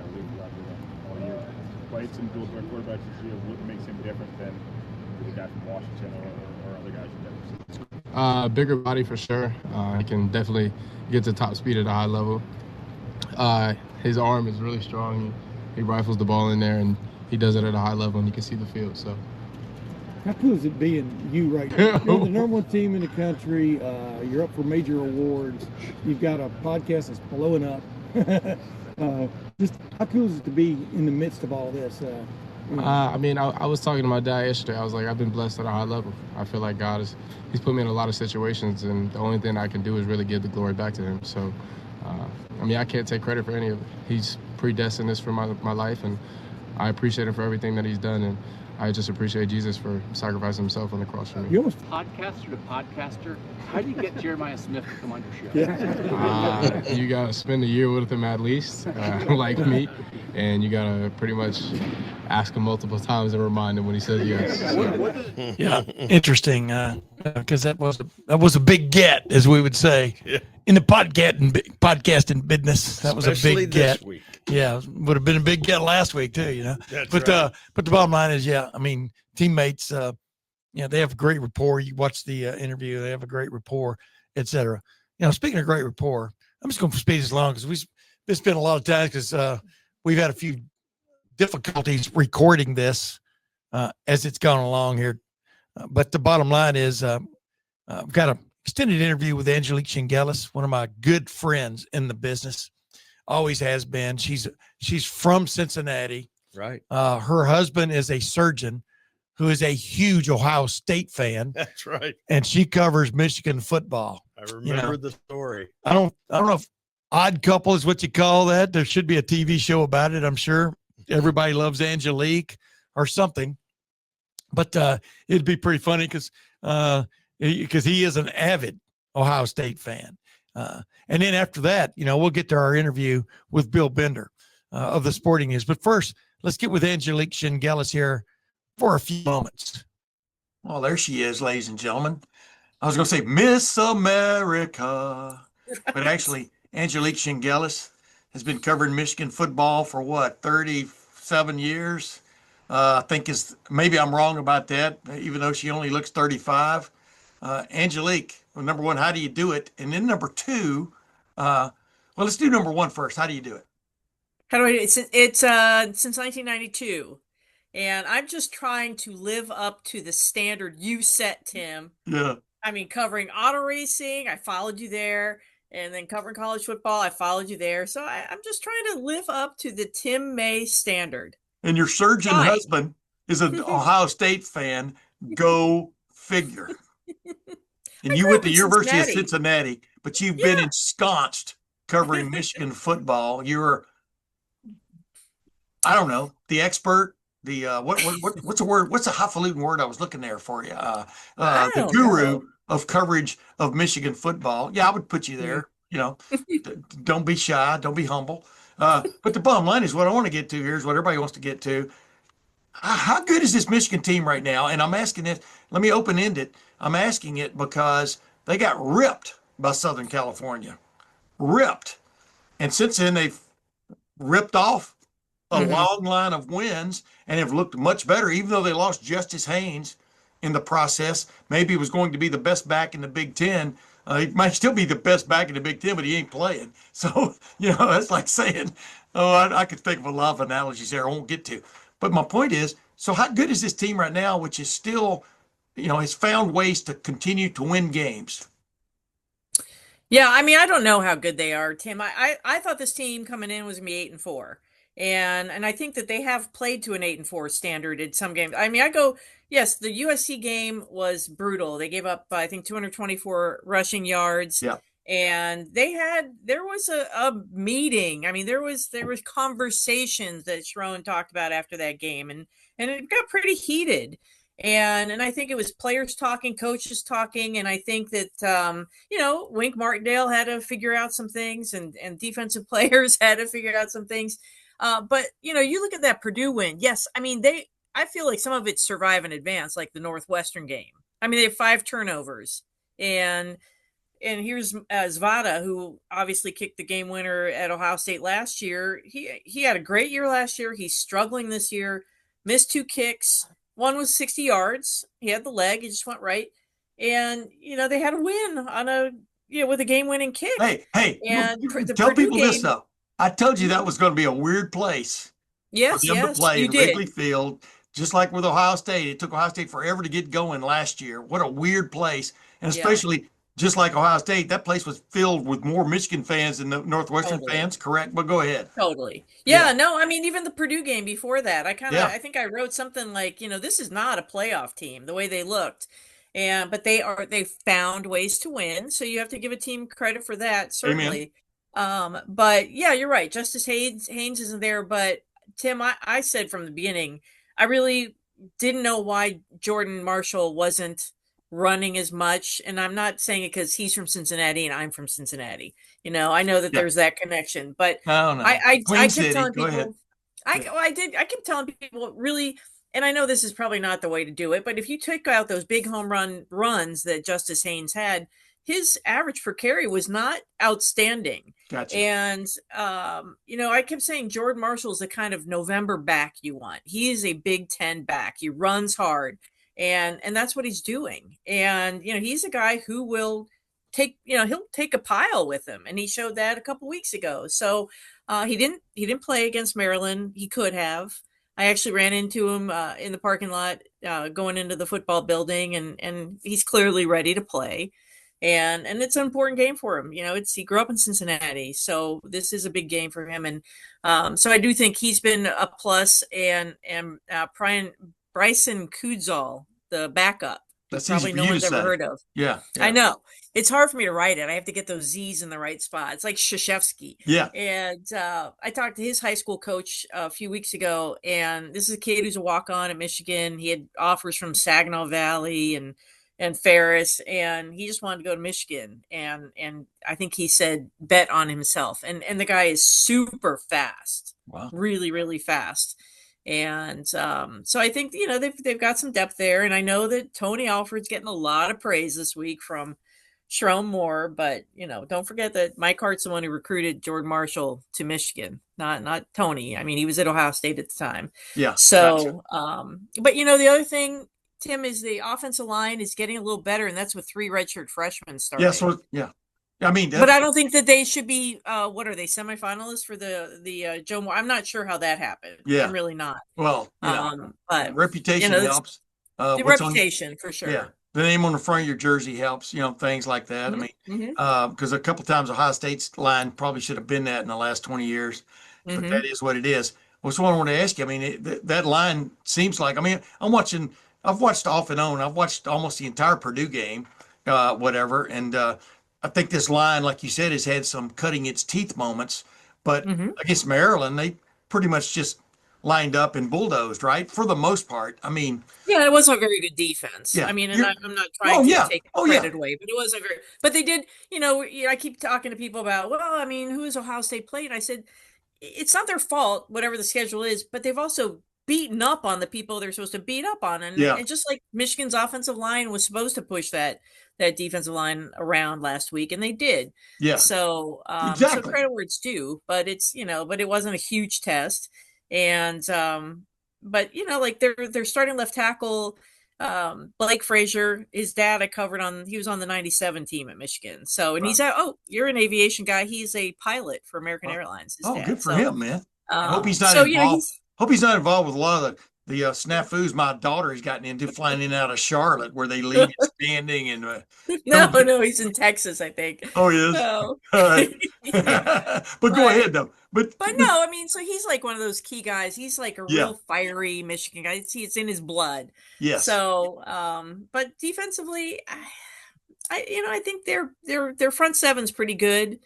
White's and dual quarterbacks this year, what makes him different than the guy from Washington or other guys you've never seen? Bigger body for sure. He can definitely get to top speed at a high level. His arm is really strong. He rifles the ball in there, and he does it at a high level, and you can see the field. So, how cool is it being you right now? You're the number one team in the country. You're up for major awards. You've got a podcast that's blowing up. Just how cool is it to be in the midst of all this? I mean, I was talking to my dad yesterday. I was like, I've been blessed at a high level. I feel like he's put me in a lot of situations, and the only thing I can do is really give the glory back to him. So, I mean, I can't take credit for any of it. He's predestined this for my life, and I appreciate him for everything that he's done, and I just appreciate Jesus for sacrificing himself on the cross for me. You almost Podcaster to podcaster, how do you get Jeremiah Smith to come on your show? Yeah. You got to spend a year with him at least, like me, and you got to pretty much ask him multiple times and remind him when he says yes. Yeah, interesting, because that was a big get, as we would say, in the podcasting business. That was Especially a big get. this week. Yeah, would have been a big get last week too, you know. That's but right. But the bottom line is, yeah, I mean, teammates, they have a great rapport. You watch the interview; they have a great rapport, etc. Speaking of great rapport, I'm just going to speed as long because we've spent a lot of time because we've had a few difficulties recording this as it's gone along here. But the bottom line is, I've got an extended interview with Angelique Chengelis, one of my good friends in the business. Always has been. She's from Cincinnati. Right. Her husband is a surgeon who is a huge Ohio State fan. That's right. And she covers Michigan football. I remember the story. I don't know if Odd Couple is what you call that. There should be a TV show about it, I'm sure. Everybody loves Angelique or something. But it'd be pretty funny because he is an avid Ohio State fan. And then after that, we'll get to our interview with Bill Bender of the Sporting News. But first, let's get with Angelique Chengelis here for a few moments. Well, there she is, ladies and gentlemen. I was going to say Miss America, but actually, Angelique Chengelis has been covering Michigan football for 37 years. I think maybe I'm wrong about that, even though she only looks 35. Angelique, well, number one, how do you do it? And then number two, let's do number one first. How do you do it? How do I? It's since 1992, and I'm just trying to live up to the standard you set, Tim. Yeah. I mean, covering auto racing, I followed you there. And then covering college football, I followed you there. So I'm just trying to live up to the Tim May standard. And your surgeon Trying. husband is an Ohio State fan. Go figure. And you went to the University of Cincinnati, but you've been ensconced covering Michigan football. You're, I don't know, the expert, the what's the word? What's the highfalutin word I was looking there for you? The guru of coverage of Michigan football. Yeah, I would put you there. You know, don't be shy, don't be humble. But the bottom line is what I want to get to here is what everybody wants to get to. How good is this Michigan team right now? And I'm asking this, let me open end it. I'm asking it because they got ripped by Southern California. Ripped. And since then, they've ripped off a long line of wins and have looked much better, even though they lost Justice Haynes in the process. Maybe he was going to be the best back in the Big Ten. He might still be the best back in the Big Ten, but he ain't playing. So, you know, that's like saying, I could think of a lot of analogies there I won't get to. But my point is, so how good is this team right now, which is still, you know, has found ways to continue to win games? Yeah, I mean, I don't know how good they are, Tim. I thought this team coming in was gonna be 8-4. And I think that they have played to an 8-4 standard in some games. I mean, yes, the USC game was brutal. They gave up, I think, 224 rushing yards. Yeah. And there was a meeting. I mean, there was conversations that Sharon talked about after that game, and it got pretty heated. And I think it was players talking, coaches talking, and I think that you know, Wink Martindale had to figure out some things, and defensive players had to figure out some things. But you know, you look at that Purdue win. Yes, I mean I feel like some of it survive and advance, like the Northwestern game. I mean, they have 5 turnovers, and here's Zvada, who obviously kicked the game winner at Ohio State last year. He had a great year last year. He's struggling this year. Missed 2 kicks. One was 60 yards. He had the leg. He just went right. And, you know, they had a win on with a game-winning kick. Hey, and tell people this, though. I told you that was going to be a weird place. Yes, for them to play in Wrigley Field, just like with Ohio State. It took Ohio State forever to get going last year. What a weird place. And especially just like Ohio State, that place was filled with more Michigan fans than the Northwestern fans, correct? But go ahead. Totally. Yeah, no, I mean, even the Purdue game before that, I think I wrote something like, you know, this is not a playoff team, the way they looked. But they found ways to win. So you have to give a team credit for that, certainly. Amen. But yeah, you're right. Justice Haynes isn't there. But Tim, I said from the beginning, I really didn't know why Jordan Marshall wasn't running as much. And I'm not saying it because he's from Cincinnati and I'm from Cincinnati. You know, I know that there's that connection, but I kept telling people, I kept telling people really, and I know this is probably not the way to do it, but if you take out those big home runs that Justice Haynes had, his average per carry was not outstanding. Gotcha. And, you know, I kept saying Jordan Marshall is the kind of November back you want. He is a Big Ten back. He runs hard. And that's what he's doing. And, you know, he's a guy who will he'll take a pile with him. And he showed that a couple weeks ago. So he didn't play against Maryland. He could have. I actually ran into him in the parking lot going into the football building, and he's clearly ready to play. And it's an important game for him. You know, he grew up in Cincinnati, so this is a big game for him. And so I do think he's been a plus. And Bryson Kudzal, the backup. That's probably no one's ever heard of. Yeah. I know. It's hard for me to write it. I have to get those Z's in the right spot. It's like Krzyzewski. Yeah. And I talked to his high school coach a few weeks ago, and this is a kid who's a walk-on at Michigan. He had offers from Saginaw Valley and Ferris, and he just wanted to go to Michigan. And I think he said bet on himself. And the guy is super fast. Wow. Really, really fast. And so I think, you know, they've got some depth there. And I know that Tony Alford's getting a lot of praise this week from Sharon Moore, but, you know, don't forget that Mike Hart's the one who recruited Jordan Marshall to Michigan, not Tony. I mean, he was at Ohio State at the time. Yeah. So, gotcha. But, you know, the other thing, Tim, is the offensive line is getting a little better, and that's with 3 redshirt freshmen starting. Yeah. So, yeah. I mean, but I don't think that they should be. What are they, semifinalists for the Joe Moore? I'm not sure how that happened. Yeah, I'm really not. Well, but reputation helps. The reputation for sure. Yeah, the name on the front of your jersey helps, things like that. I mean, because a couple times Ohio State's line probably should have been that in the last 20 years, but that is what it is. Well, so I want to ask you, I mean, that line seems like, I mean, I've watched off and on. I've watched almost the entire Purdue game, whatever. And I think this line, like you said, has had some cutting its teeth moments. But against Maryland, they pretty much just lined up and bulldozed, right? For the most part. I mean, yeah, it wasn't a very good defense. Yeah, I mean, and I'm not trying to take credit away, but it wasn't very. But they did, I keep talking to people about, well, I mean, who has Ohio State played? I said, it's not their fault, whatever the schedule is, but they've also beaten up on the people they're supposed to beat up on. And just like Michigan's offensive line was supposed to push that defensive line around last week, and they did. Yeah. So, exactly. so credit where it's due, but it's, but it wasn't a huge test. And, but like their starting left tackle, Blake Frazier, his dad he was on the 97 team at Michigan. So, and he's you're an aviation guy. He's a pilot for American Airlines. His dad. Good for him, man. I hope he's not so, involved. Hope he's not involved with a lot of the snafus my daughter has gotten into flying in and out of Charlotte, where they leave it standing and. No, he's in Texas, I think. Oh, he is. So. All right. but go ahead though. But no, I mean, so he's like one of those key guys. He's like a real fiery Michigan guy. It's in his blood. Yes. So, but defensively, I think their front seven's pretty good.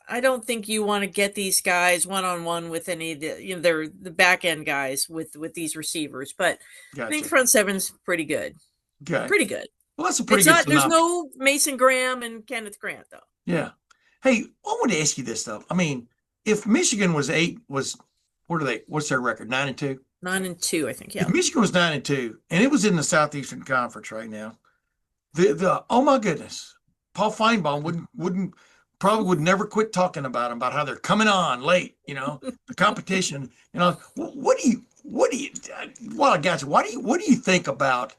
I don't think you want to get these guys one-on-one with any of the, they're the back end guys with these receivers, but I think front seven's pretty good. Okay. Pretty good. Well, that's a pretty good. There's no Mason Graham and Kenneth Grant though. Yeah. Hey, I want to ask you this though. I mean, if Michigan what's their record? 9-2? 9-2, I think. Yeah. If Michigan was 9-2 and it was in the Southeastern Conference right now, oh my goodness, Paul Feinbaum would never quit talking about how they're coming on late, the competition, what do you think about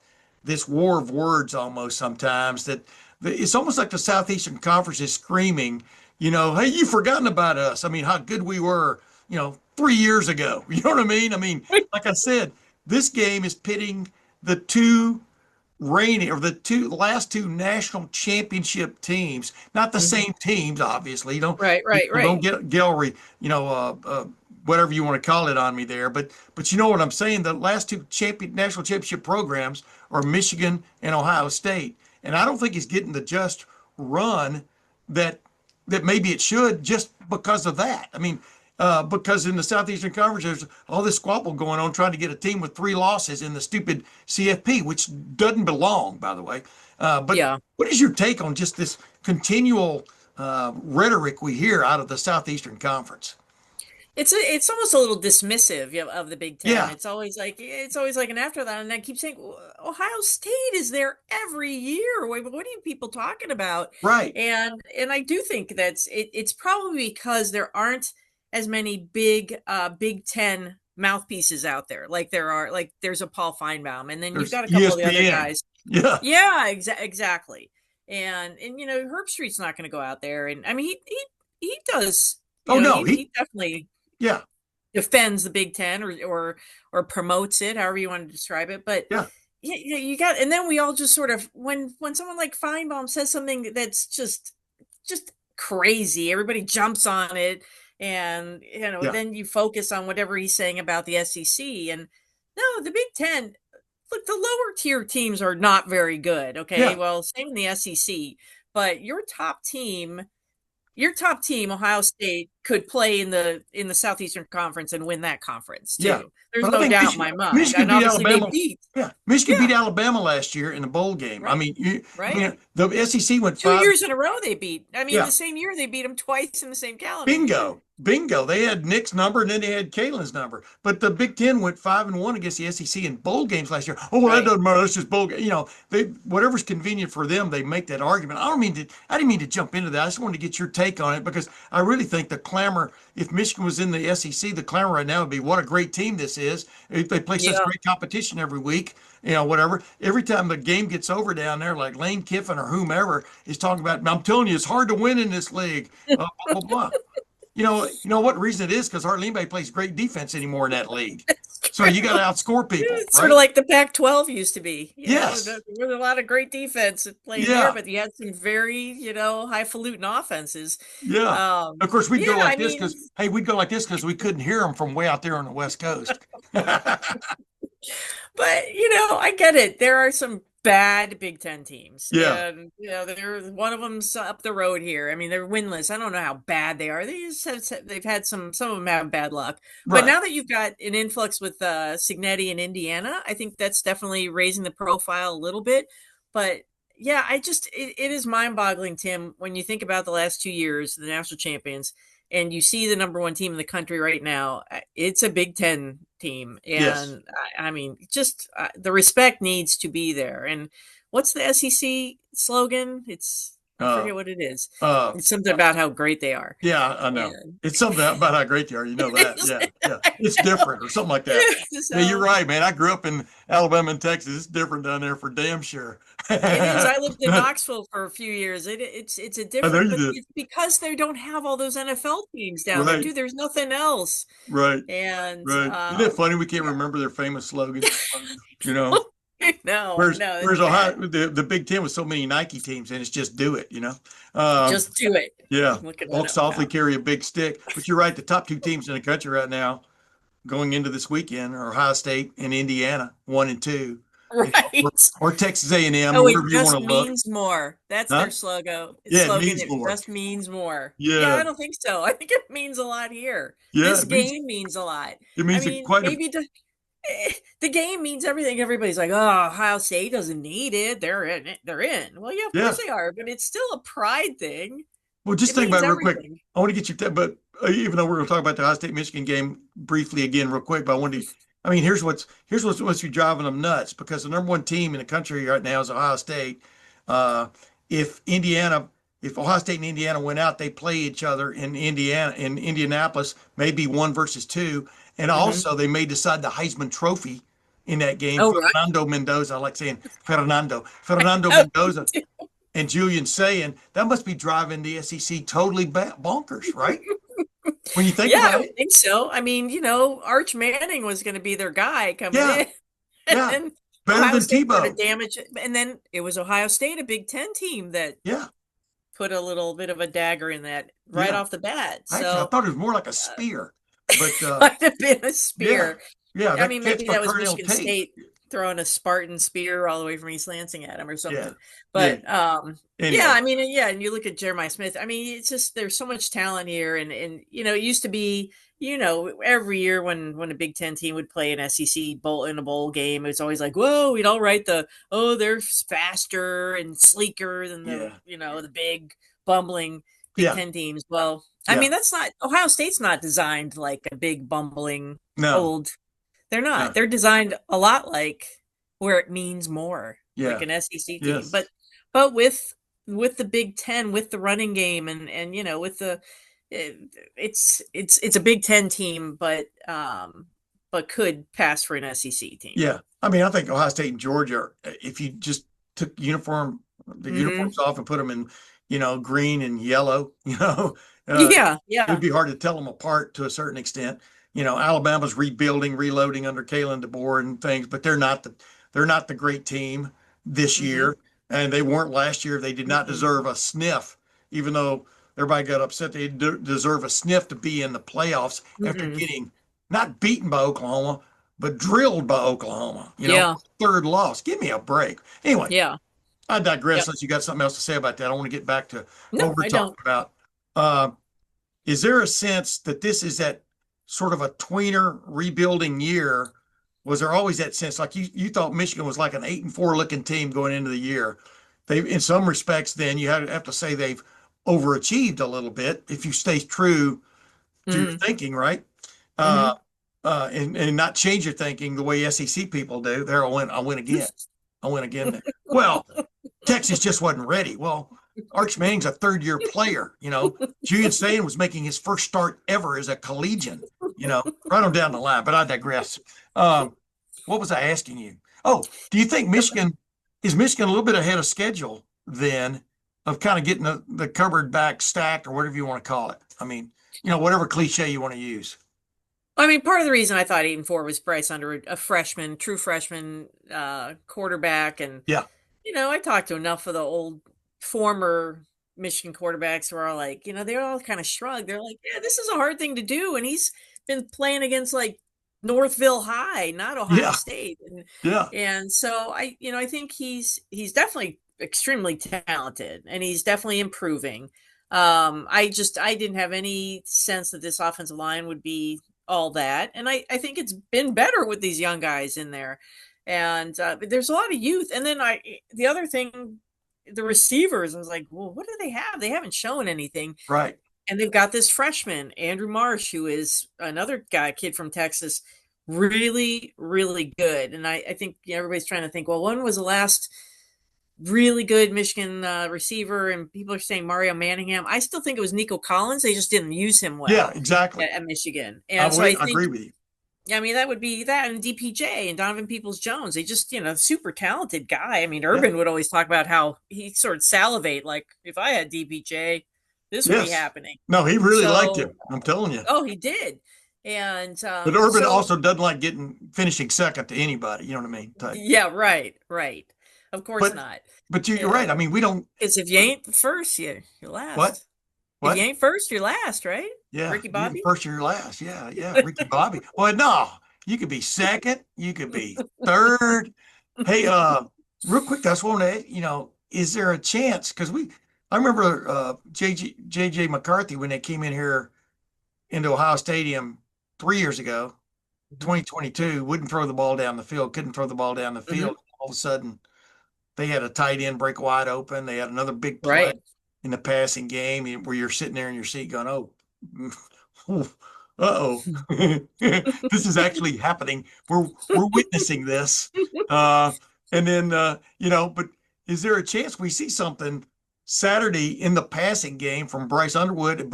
this war of words almost sometimes that it's almost like the Southeastern Conference is screaming, hey, you've forgotten about us. I mean, how good we were, 3 years ago. You know what I mean? I mean, like I said, this game is pitting the last two national championship teams, not the same teams, obviously. Right. Don't get gallery, whatever you want to call it on me there. But you know what I'm saying? The last two national championship programs are Michigan and Ohio State. And I don't think he's getting the just run that maybe it should just because of that. I mean, because in the Southeastern Conference, there's all this squabble going on trying to get a team with 3 losses in the stupid CFP, which doesn't belong, by the way. What is your take on just this continual rhetoric we hear out of the Southeastern Conference? It's almost a little dismissive of the Big Ten. Yeah. It's always like an afterthought, and I keep saying Ohio State is there every year. What are you people talking about? Right. And I do think it's probably because there aren't as many big Big Ten mouthpieces out there. Like there's a Paul Feinbaum, and then you've got a couple of the other guys. Yeah, exactly. And Herb Street's not going to go out there, and I mean he does. He definitely defends the Big Ten or promotes it, however you want to describe it. But you got, and then we all just sort of when someone like Feinbaum says something that's just crazy, everybody jumps on it. And, then you focus on whatever he's saying about the SEC. And no, the Big Ten, look, the lower tier teams are not very good. Okay. Yeah. Well, same in the SEC, but your top team, Ohio State, could play in the Southeastern Conference and win that conference too. Yeah. There's no doubt in my mind. Michigan beat Alabama. Michigan beat Alabama last year in the bowl game. Right. I mean, the SEC went 2 years in a row they beat. I mean, the same year they beat them twice in the same calendar. Bingo. They had Nick's number and then they had Kalen's number. But the Big Ten went 5-1 against the SEC in bowl games last year. Oh, well, that doesn't matter. That's just bowl game. Whatever's convenient for them, they make that argument. I didn't mean to jump into that. I just wanted to get your take on it because I really think the clamor, if Michigan was in the SEC, the clamor right now would be what a great team this is. They play such great competition every week. Whatever. Every time the game gets over down there, like Lane Kiffin or whomever is talking about, I'm telling you, it's hard to win in this league. Blah, blah, blah. You know what reason it is? Because hardly anybody plays great defense anymore in that league. So you got to outscore people. It's right? sort of like the Pac-12 used to be. Yes. There was a lot of great defense playing Yeah. there, but you had some very, highfalutin offenses. Yeah. Of course, we'd go yeah, like I this mean, because, hey, we'd go like this because we couldn't hear them from way out there on the West Coast. But I get it. There are some bad Big Ten teams. Yeah. And one of them's up the road here. I mean, they're winless. I don't know how bad they are. They've had some of them have bad luck. Right. But now that you've got an influx with Cignetti in Indiana, I think that's definitely raising the profile a little bit. But yeah, it is mind-boggling, Tim, when you think about the last 2 years, the national champions, and you see the number one team in the country right now. It's a Big Ten team. And Yes. I mean, just the respect needs to be there. And what's the SEC slogan? I forget what it is. It's something about how great they are. Yeah, I know. And It's something about how great they are. You know that. Yeah. It's different or something like that. So, Yeah, you're right, man. I grew up in Alabama and Texas. It's different down there for damn sure. it is. I lived in Knoxville for a few years. It's a Oh, there different, you but did. it's because they don't have all those NFL teams down there, Right. too. There's nothing else. Right. And Right. Isn't it funny we can't remember their famous slogan? You know? no, Where's it's Ohio? bad. The Big Ten with so many Nike teams, and it's just do it. Just do it. Yeah. Look at Walk that. softly, carry a big stick. But you're right. The top two teams in the country right now, going into this weekend, are Ohio State and Indiana, 1 and 2, Right. or Texas A&M, Oh, wherever it you want just to look. means more. That's Huh? their slogan. Yeah, it means It more. just means more. Yeah. I don't think so. I think it means a lot here. Yeah, This it means- game means a lot. It means I mean, quite a maybe the game means everything. Everybody's like, "Oh, Ohio State doesn't need it. They're in it. They're in." Well, yeah, of course they are, but it's still a pride thing. Well, just It think about it means real quick. everything. I want to get your, but even though we're going to talk about the Ohio State Michigan game briefly again, real quick, but I wanted to. I mean, here's what's be driving them nuts, because the number one team in the country right now is Ohio State. If Ohio State and Indiana went out, they play each other in Indianapolis, maybe 1 versus 2, and also they may decide the Heisman Trophy in that game. Oh, right. Fernando Mendoza, I like saying Fernando Mendoza. And Julian saying that must be driving the SEC totally bonkers, right? When you think Yeah, I about would it. think so. I mean, Arch Manning was going to be their guy coming Yeah. in. And Yeah. then Better Ohio than State sort of Tebow. damaged it. And then it was Ohio State, a Big Ten team that Yeah. put a little bit of a dagger in that right Yeah. off the bat. Actually, I So thought it was more like a spear. But might have been a spear. yeah, I mean, maybe that was Colonel Michigan Tate. State throwing a Spartan spear all the way from East Lansing at him or something. Yeah. But Anyway. yeah, I mean, and you look at Jeremiah Smith. I mean, it's just there's so much talent here, and it used to be, every year when a Big Ten team would play an SEC bowl in a bowl game, it's always like, whoa, we'd all write they're faster and sleeker than the big bumbling Big Ten teams. Well, I mean, that's not Ohio State's not designed like a big bumbling old. They're not. No. They're designed a lot like where it means more, like an SEC team. Yes. But with the Big Ten, with the running game, and with the it's a Big Ten team, but could pass for an SEC team. Yeah. I mean, I think Ohio State and Georgia, if you just took the uniforms off and put them in, green and yellow, it'd be hard to tell them apart to a certain extent. Alabama's reloading under Kalen DeBoer and things, but they're not the great team this year, and they weren't last year. They did not deserve a sniff, even though everybody got upset. They deserve a sniff to be in the playoffs after getting not beaten by Oklahoma, but drilled by Oklahoma. Third loss. Give me a break. Anyway, I digress. Unless you got something else to say about that, I want to get back to what we're talking about. Is there a sense that this is that sort of a tweener rebuilding year? Was there always that sense, like you thought Michigan was like an 8-4 looking team going into the year? They, in some respects, then you have to say they've overachieved a little bit if you stay true to your thinking, right? And not change your thinking the way SEC people do. There, I win again. I win again. Well, Texas just wasn't ready. Well, Arch Manning's a third-year player. Julian Sayin was making his first start ever as a collegian. Right on down the line. But I digress. What was I asking you? Oh, do you think is Michigan a little bit ahead of schedule then of kind of getting the cupboard back stacked, or whatever you want to call it? I mean, whatever cliche you want to use. I mean, part of the reason I thought 8-4 was Bryce Underwood, a freshman, true freshman quarterback. And, Yeah. I talked to enough of the old former Michigan quarterbacks who are all like, they're all kind of shrugged. They're like, yeah, this is a hard thing to do. And he's been playing against like Northville High, not Ohio Yeah. State. Yeah. And so I think he's definitely extremely talented and he's definitely improving. I didn't have any sense that this offensive line would be all that. And I think it's been better with these young guys in there. And but there's a lot of youth. And then the other thing, the receivers, I was like, well, what do they have? They haven't shown anything. Right. And they've got this freshman, Andrew Marsh, who is another kid from Texas, really, really good. And I think everybody's trying to think, well, when was the last really good Michigan receiver? And people are saying Mario Manningham. I still think it was Nico Collins. They just didn't use him well. Yeah, exactly. At Michigan. And I agree with you. I mean, that would be that, and DPJ and Donovan Peoples-Jones. They just, super talented guy. I mean, Urban would always talk about how he sort of salivate, like, if I had DPJ, this would be happening. No, he really liked him. I'm telling you. Oh, he did. And but Urban also doesn't like finishing second to anybody. You know what I mean? Yeah, right. Of course not. But you're right. I mean, we don't. Because if you ain't first, you're last. What? If you ain't first, you're last, right? Yeah. Ricky Bobby? First, you're last. Yeah. Ricky Bobby. Well, no. You could be second. You could be third. Hey, real quick, that's one that, is there a chance? Because I remember JJ McCarthy when they came in here into Ohio Stadium 3 years ago, 2022, wouldn't throw the ball down the field, couldn't throw the ball down the field. All of a sudden, they had a tight end break wide open. They had another big play in the passing game where you're sitting there in your seat going, uh-oh, this is actually happening. We're witnessing this. And then, but is there a chance we see something Saturday in the passing game from Bryce Underwood,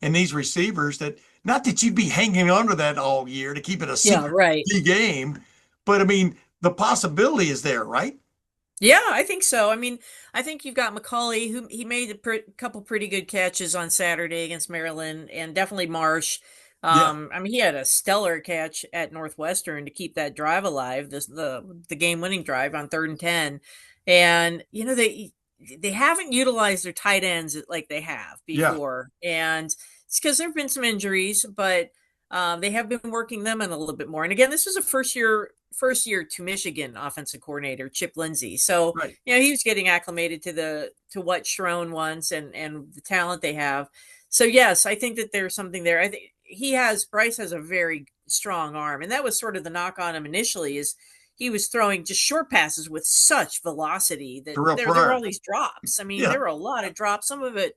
and these receivers that, not that you'd be hanging on to that all year to keep it a secret game, but I mean, the possibility is there, right? Yeah, I think so. I mean, I think you've got McCauley, who he made a couple pretty good catches on Saturday against Maryland, and definitely Marsh. I mean, he had a stellar catch at Northwestern to keep that drive alive, the game-winning drive on 3rd and 10. And they haven't utilized their tight ends like they have before, and it's because there've been some injuries, but they have been working them in a little bit more. And again, this was a first year to Michigan offensive coordinator, Chip Lindsey. So, he was getting acclimated to what Sherrone wants and the talent they have. So yes, I think that there's something there. I think Bryce has a very strong arm. And that was sort of the knock on him initially, is he was throwing just short passes with such velocity that there were all these drops. I mean, there were a lot of drops. Some of it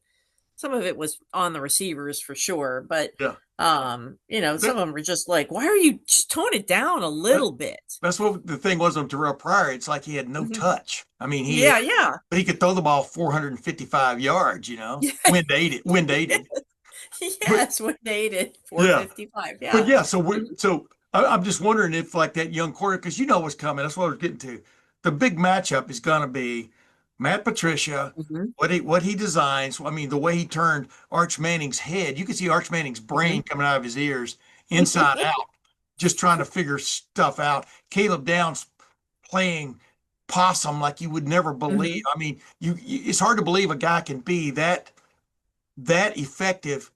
was on the receivers for sure, but some of them were just like, why are you just tone it down a little bit? That's what the thing was on Terrell Pryor. It's like he had no touch. I mean, but he could throw the ball 455 yards, wind aided. Yes, wind aided 455. Yeah. But so I'm just wondering if like that young quarterback, because what's coming. That's what I was getting to. The big matchup is going to be Matt Patricia, what he designs. I mean, the way he turned Arch Manning's head, you could see Arch Manning's brain coming out of his ears, inside out, just trying to figure stuff out. Caleb Downs playing possum like you would never believe. I mean, it's hard to believe a guy can be that effective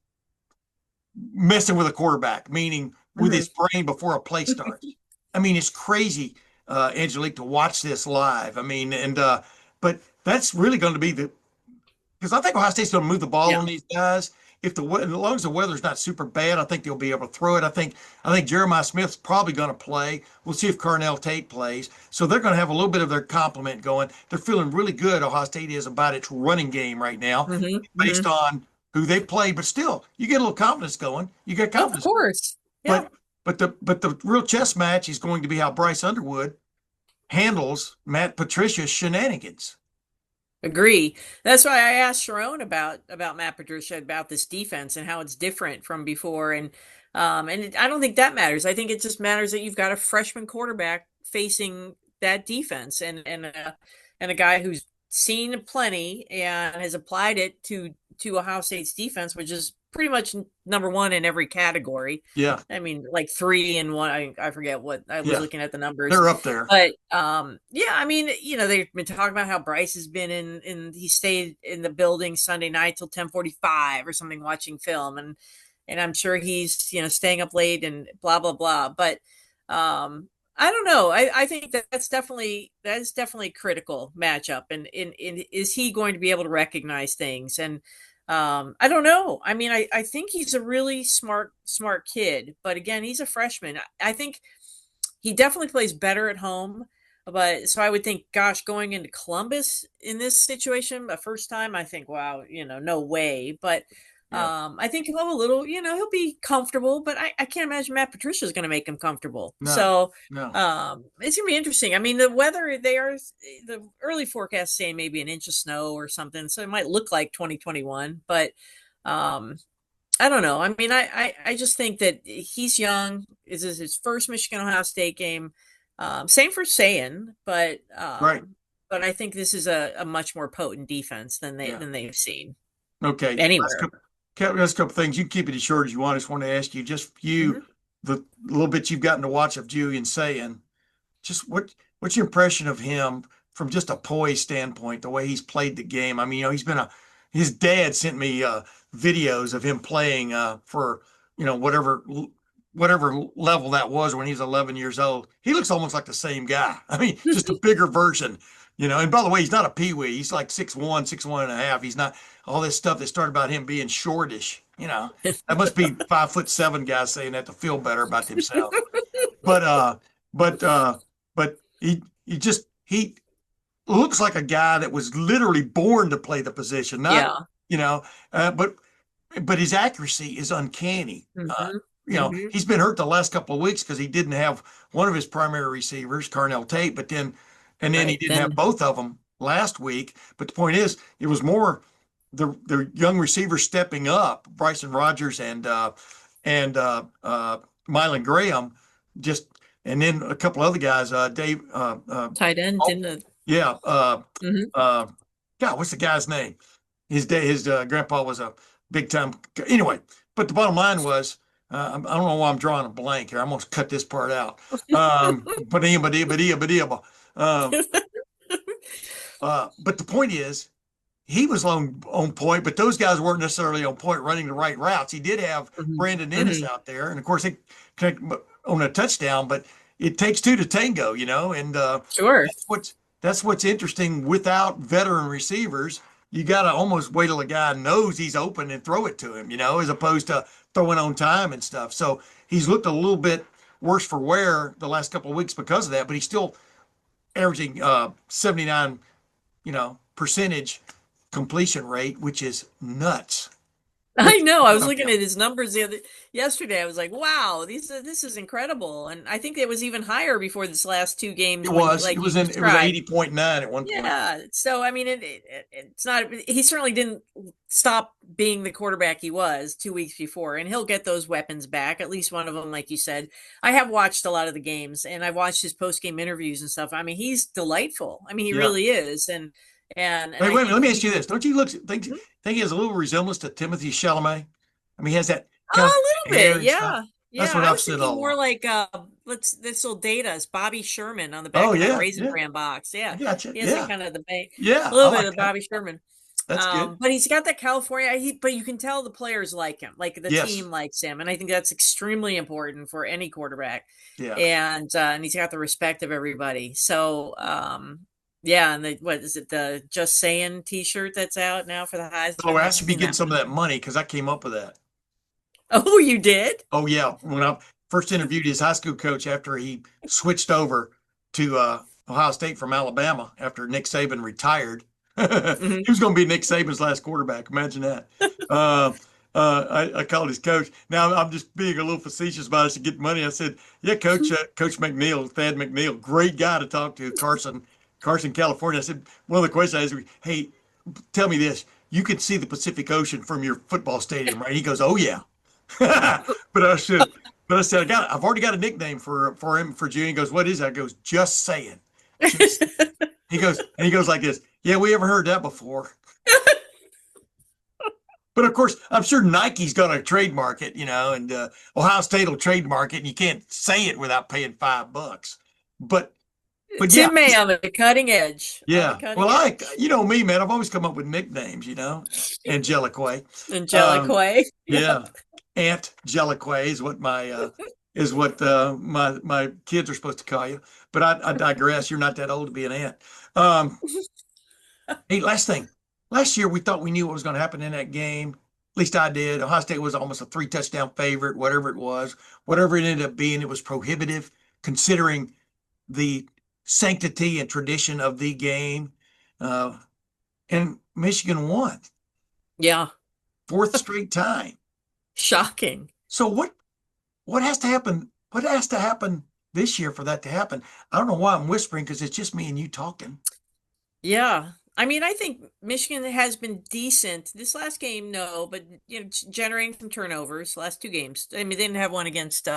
messing with a quarterback, meaning with his brain before a play starts. I mean, it's crazy, Angelique, to watch this live. I mean, but that's really going to be because I think Ohio State's going to move the ball on these guys. As long as the weather's not super bad, I think they'll be able to throw it. I think Jeremiah Smith's probably going to play. We'll see if Carnell Tate plays. So they're going to have a little bit of their complement going. They're feeling really good, Ohio State is, about its running game right now, based on who they play. But still, you get a little confidence going. You get confidence. Of course. Yeah. But the real chess match is going to be how Bryce Underwood handles Matt Patricia's shenanigans. Agree. That's why I asked Sherrone about Matt Patricia, about this defense and how it's different from before. And I don't think that matters. I think it just matters that you've got a freshman quarterback facing that defense and a guy who's seen plenty and has applied it to Ohio State's defense, which is pretty much number one in every category. Yeah. I mean, like 3 and 1. I forget what I was looking at the numbers. They're up there. But yeah, I mean, they've been talking about how Bryce has been he stayed in the building Sunday night till 10:45 or something watching film, and I'm sure he's staying up late and blah blah blah. But I don't know. I think that's definitely critical matchup, and is he going to be able to recognize things? And I don't know. I mean, I think he's a really smart kid, but again, he's a freshman. I think he definitely plays better at home. But so I would think, gosh, going into Columbus in this situation, the first time, I think, wow, no way. But I think he'll have a little, he'll be comfortable, but I can't imagine Matt Patricia is going to make him comfortable. So it's going to be interesting. I mean, the weather, the early forecast saying maybe an inch of snow or something. So it might look like 2021, but I don't know. I mean, I just think that he's young. This is his first Michigan Ohio State game. Same for Sayin, but but I think this is a much more potent defense than they've seen. Okay. Anywhere. Last couple things. You can keep it as short as you want. I just want to ask you, the little bit you've gotten to watch of Julian Sayin, just what's your impression of him from just a poise standpoint, the way he's played the game? I mean, his dad sent me videos of him playing for whatever level that was when he was 11 years old. He looks almost like the same guy. I mean, just a bigger version. And by the way, he's not a peewee. He's like 6'1", 6'1.5". He's not all this stuff that started about him being shortish. That must be 5'7" guys saying that to feel better about themselves. But he looks like a guy that was literally born to play the position. But his accuracy is uncanny. He's been hurt the last couple of weeks because he didn't have one of his primary receivers, Carnell Tate, and then he didn't have both of them last week. But the point is, it was more the young receivers stepping up, Bryson Rogers and Mylan Graham, and then a couple other guys, Dave. Tight end. God, what's the guy's name? His grandpa was a big time. Anyway, but the bottom line was, I don't know why I'm drawing a blank here. I'm going to cut this part out. But the point is, he was on point, but those guys weren't necessarily on point running the right routes. He did have Brandon Ennis out there, and of course they connect on a touchdown, but it takes two to tango, and sure. That's what's interesting. Without veteran receivers, you got to almost wait till a guy knows he's open and throw it to him, as opposed to throwing on time and stuff. So he's looked a little bit worse for wear the last couple of weeks because of that, but he's still averaging 79, percentage completion rate, which is nuts. I know. I was looking at his numbers yesterday. I was like, wow, this is incredible. And I think it was even higher before this last two games. It was 80.9 at one point. Yeah. So, I mean, it's not, he certainly didn't stop being the quarterback he was 2 weeks before, and he'll get those weapons back. At least one of them, like you said. I have watched a lot of the games, and I've watched his post-game interviews and stuff. I mean, he's delightful. I mean, he really is. And wait a minute, let me ask you this. Don't you think he has a little resemblance to Timothy Chalamet? I mean, he has that a little bit, yeah. That's what I've said all more like this will date us, Bobby Sherman on the back of the Raisin Bran box. Yeah. Gotcha. He has that kind of the bank. Yeah. A little bit of Bobby Sherman. That's good. But he's got that California, but you can tell the players like him, like the team likes him. And I think that's extremely important for any quarterback. Yeah. And he's got the respect of everybody. So, and what is it? The Just Saying T-shirt that's out now for the Heisman. Oh, I should be getting some of that money because I came up with that. Oh, you did? Oh, yeah. When I first interviewed his high school coach after he switched over to Ohio State from Alabama after Nick Saban retired. He was going to be Nick Saban's last quarterback. Imagine that. I called his coach. Now I'm just being a little facetious about it to get money. I said, "Yeah, Coach, Coach McNeil, Thad McNeil, great guy to talk to, Carson, California." I said, one of the questions I asked, "Hey, tell me this: you can see the Pacific Ocean from your football stadium, right?" He goes, "Oh yeah." But I said, I've already got a nickname for him for June. He goes, "What is that?" I goes, "Just Saying." He goes like this. "Yeah, we ever heard that before." But of course, I'm sure Nike's going to trademark it, and Ohio State will trademark it, and you can't say it without paying $5. But yeah, Tim May on the cutting edge. yeah. Cutting Well, edge. me, man, I've always come up with nicknames, Angelique. Angelique. Yeah. Aunt Jellique is what my my kids are supposed to call you. But I digress. You're not that old to be an aunt. Hey, last thing. Last year we thought we knew what was going to happen in that game. At least I did. Ohio State was almost a 3-touchdown favorite, whatever it was. Whatever it ended up being, it was prohibitive considering the sanctity and tradition of the game. And Michigan won. Yeah. 4th straight time. Shocking. So what has to happen? What has to happen this year for that to happen? I don't know why I'm whispering, because it's just me and you talking. Yeah. I mean, I think Michigan has been decent. This last game, no, but generating some turnovers. Last 2 games. I mean, they didn't have one against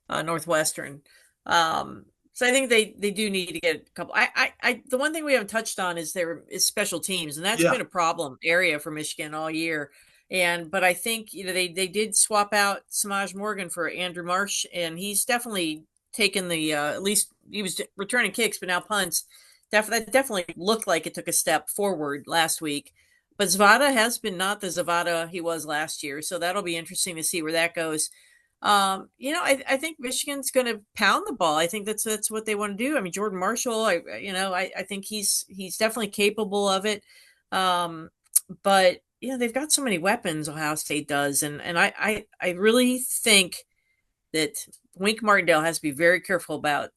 Northwestern. So I think they do need to get a couple. The one thing we haven't touched on is special teams, and that's been a problem area for Michigan all year. But I think they did swap out Samaj Morgan for Andrew Marsh, and he's definitely taken the at least he was returning kicks, but now punts. That definitely looked like it took a step forward last week. But Zavada has been not the Zavada he was last year, so that'll be interesting to see where that goes. I think Michigan's going to pound the ball. I think that's what they want to do. I mean, Jordan Marshall, I think he's definitely capable of it. But they've got so many weapons. Ohio State does, and I really think that Wink Martindale has to be very careful about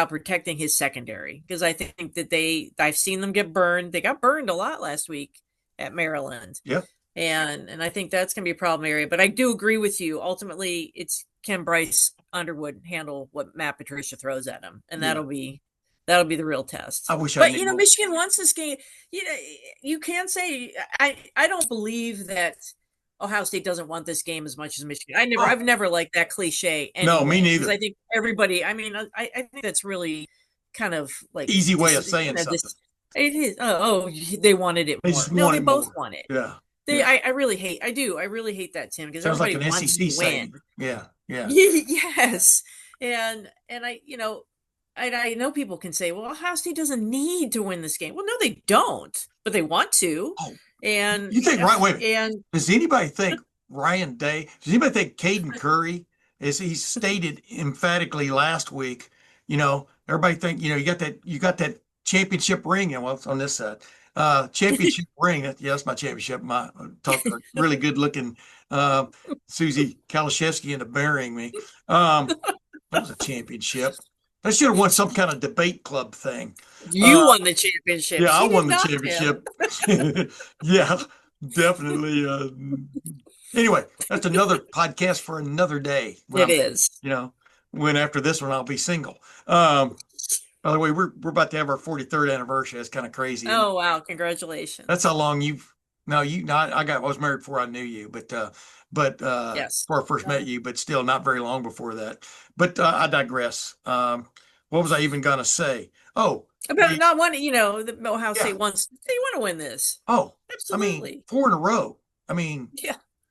protecting his secondary, because I think that I've seen them get burned. They got burned a lot last week at Maryland. Yeah. And I think that's going to be a problem area. But I do agree with you. Ultimately, it's can Bryce Underwood handle what Matt Patricia throws at him, and that'll be the real test. I wish. But Michigan wants this game. You can say I don't believe that Ohio State doesn't want this game as much as Michigan. I've never liked that cliche. Anyway, no, me neither. I think everybody. I mean, I think that's really kind of like easy way of saying something. It is. They wanted it more. No, they both want it. Yeah. I really hate. I do. I really hate that, Tim, because everybody like an wants SEC to win. Yeah. Yes, and I know people can say, well, Ohio State doesn't need to win this game. Well, no, they don't, but they want to. Oh, and you think does anybody think Ryan Day? Does anybody think Caden Curry, as he stated emphatically last week? Everybody think you got that championship ring, and it's on this side. Championship ring. That's my championship. My really good looking Susie Kalashevsky into burying me. That was a championship. I should have won some kind of debate club thing. You won the championship. Yeah, I won the championship. Yeah, definitely. Anyway, that's another podcast for another day. It is. When after this one, I'll be single. By the way, we're about to have our 43rd anniversary. That's kind of crazy. Oh, wow. Congratulations. That's how long I was married before I knew you, but yes, before I first met you, but still not very long before that. But I digress. What was I even going to say? Oh, about not wanting, the Ohio State wants, they want to win this. Oh, absolutely. I mean, 4 in a row. I mean,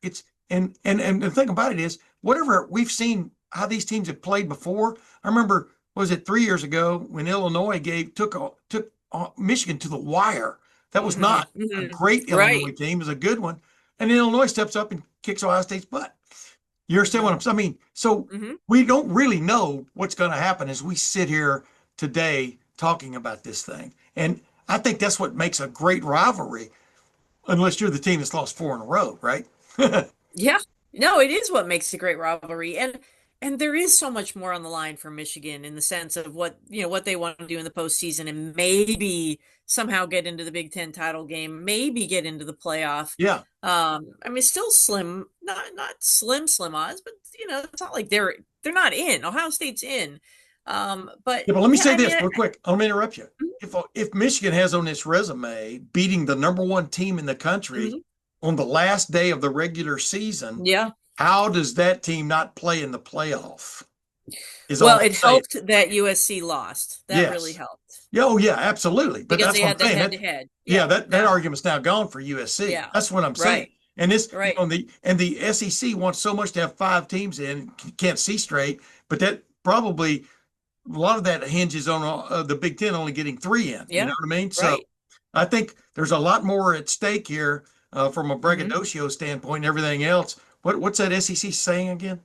it's, and the thing about it is, whatever we've seen how these teams have played before. I remember, was it 3 years ago when Illinois took Michigan to the wire? That was not a great Illinois team. It was a good one. And then Illinois steps up and kicks Ohio State's butt. You understand what I'm saying? I mean, so we don't really know what's going to happen as we sit here today talking about this thing. And I think that's what makes a great rivalry, unless you're the team that's lost 4 in a row, right? Yeah. No, it is what makes a great rivalry. And there is so much more on the line for Michigan in the sense of what they want to do in the postseason, and maybe somehow get into the Big Ten title game, maybe get into the playoff. Yeah. I mean, still slim, not slim odds, but it's not like they're not in. Ohio State's in. But let me say this real quick. I'm gonna interrupt you. If Michigan has on its resume beating the number 1 team in the country on the last day of the regular season, how does that team not play in the playoff? It helped that USC lost. That really helped. Yeah, oh yeah, absolutely. But because that's they what had I'm saying. Head-to-head. That argument's now gone for USC. Yeah. That's what I'm saying. And this, Right. and the SEC wants so much to have 5 teams in, can't see straight, but that probably a lot of that hinges on the Big Ten only getting 3 in. Yeah. You know what I mean? So Right. I think there's a lot more at stake here from a Mm-hmm. braggadocio standpoint and everything else. What's that SEC saying again?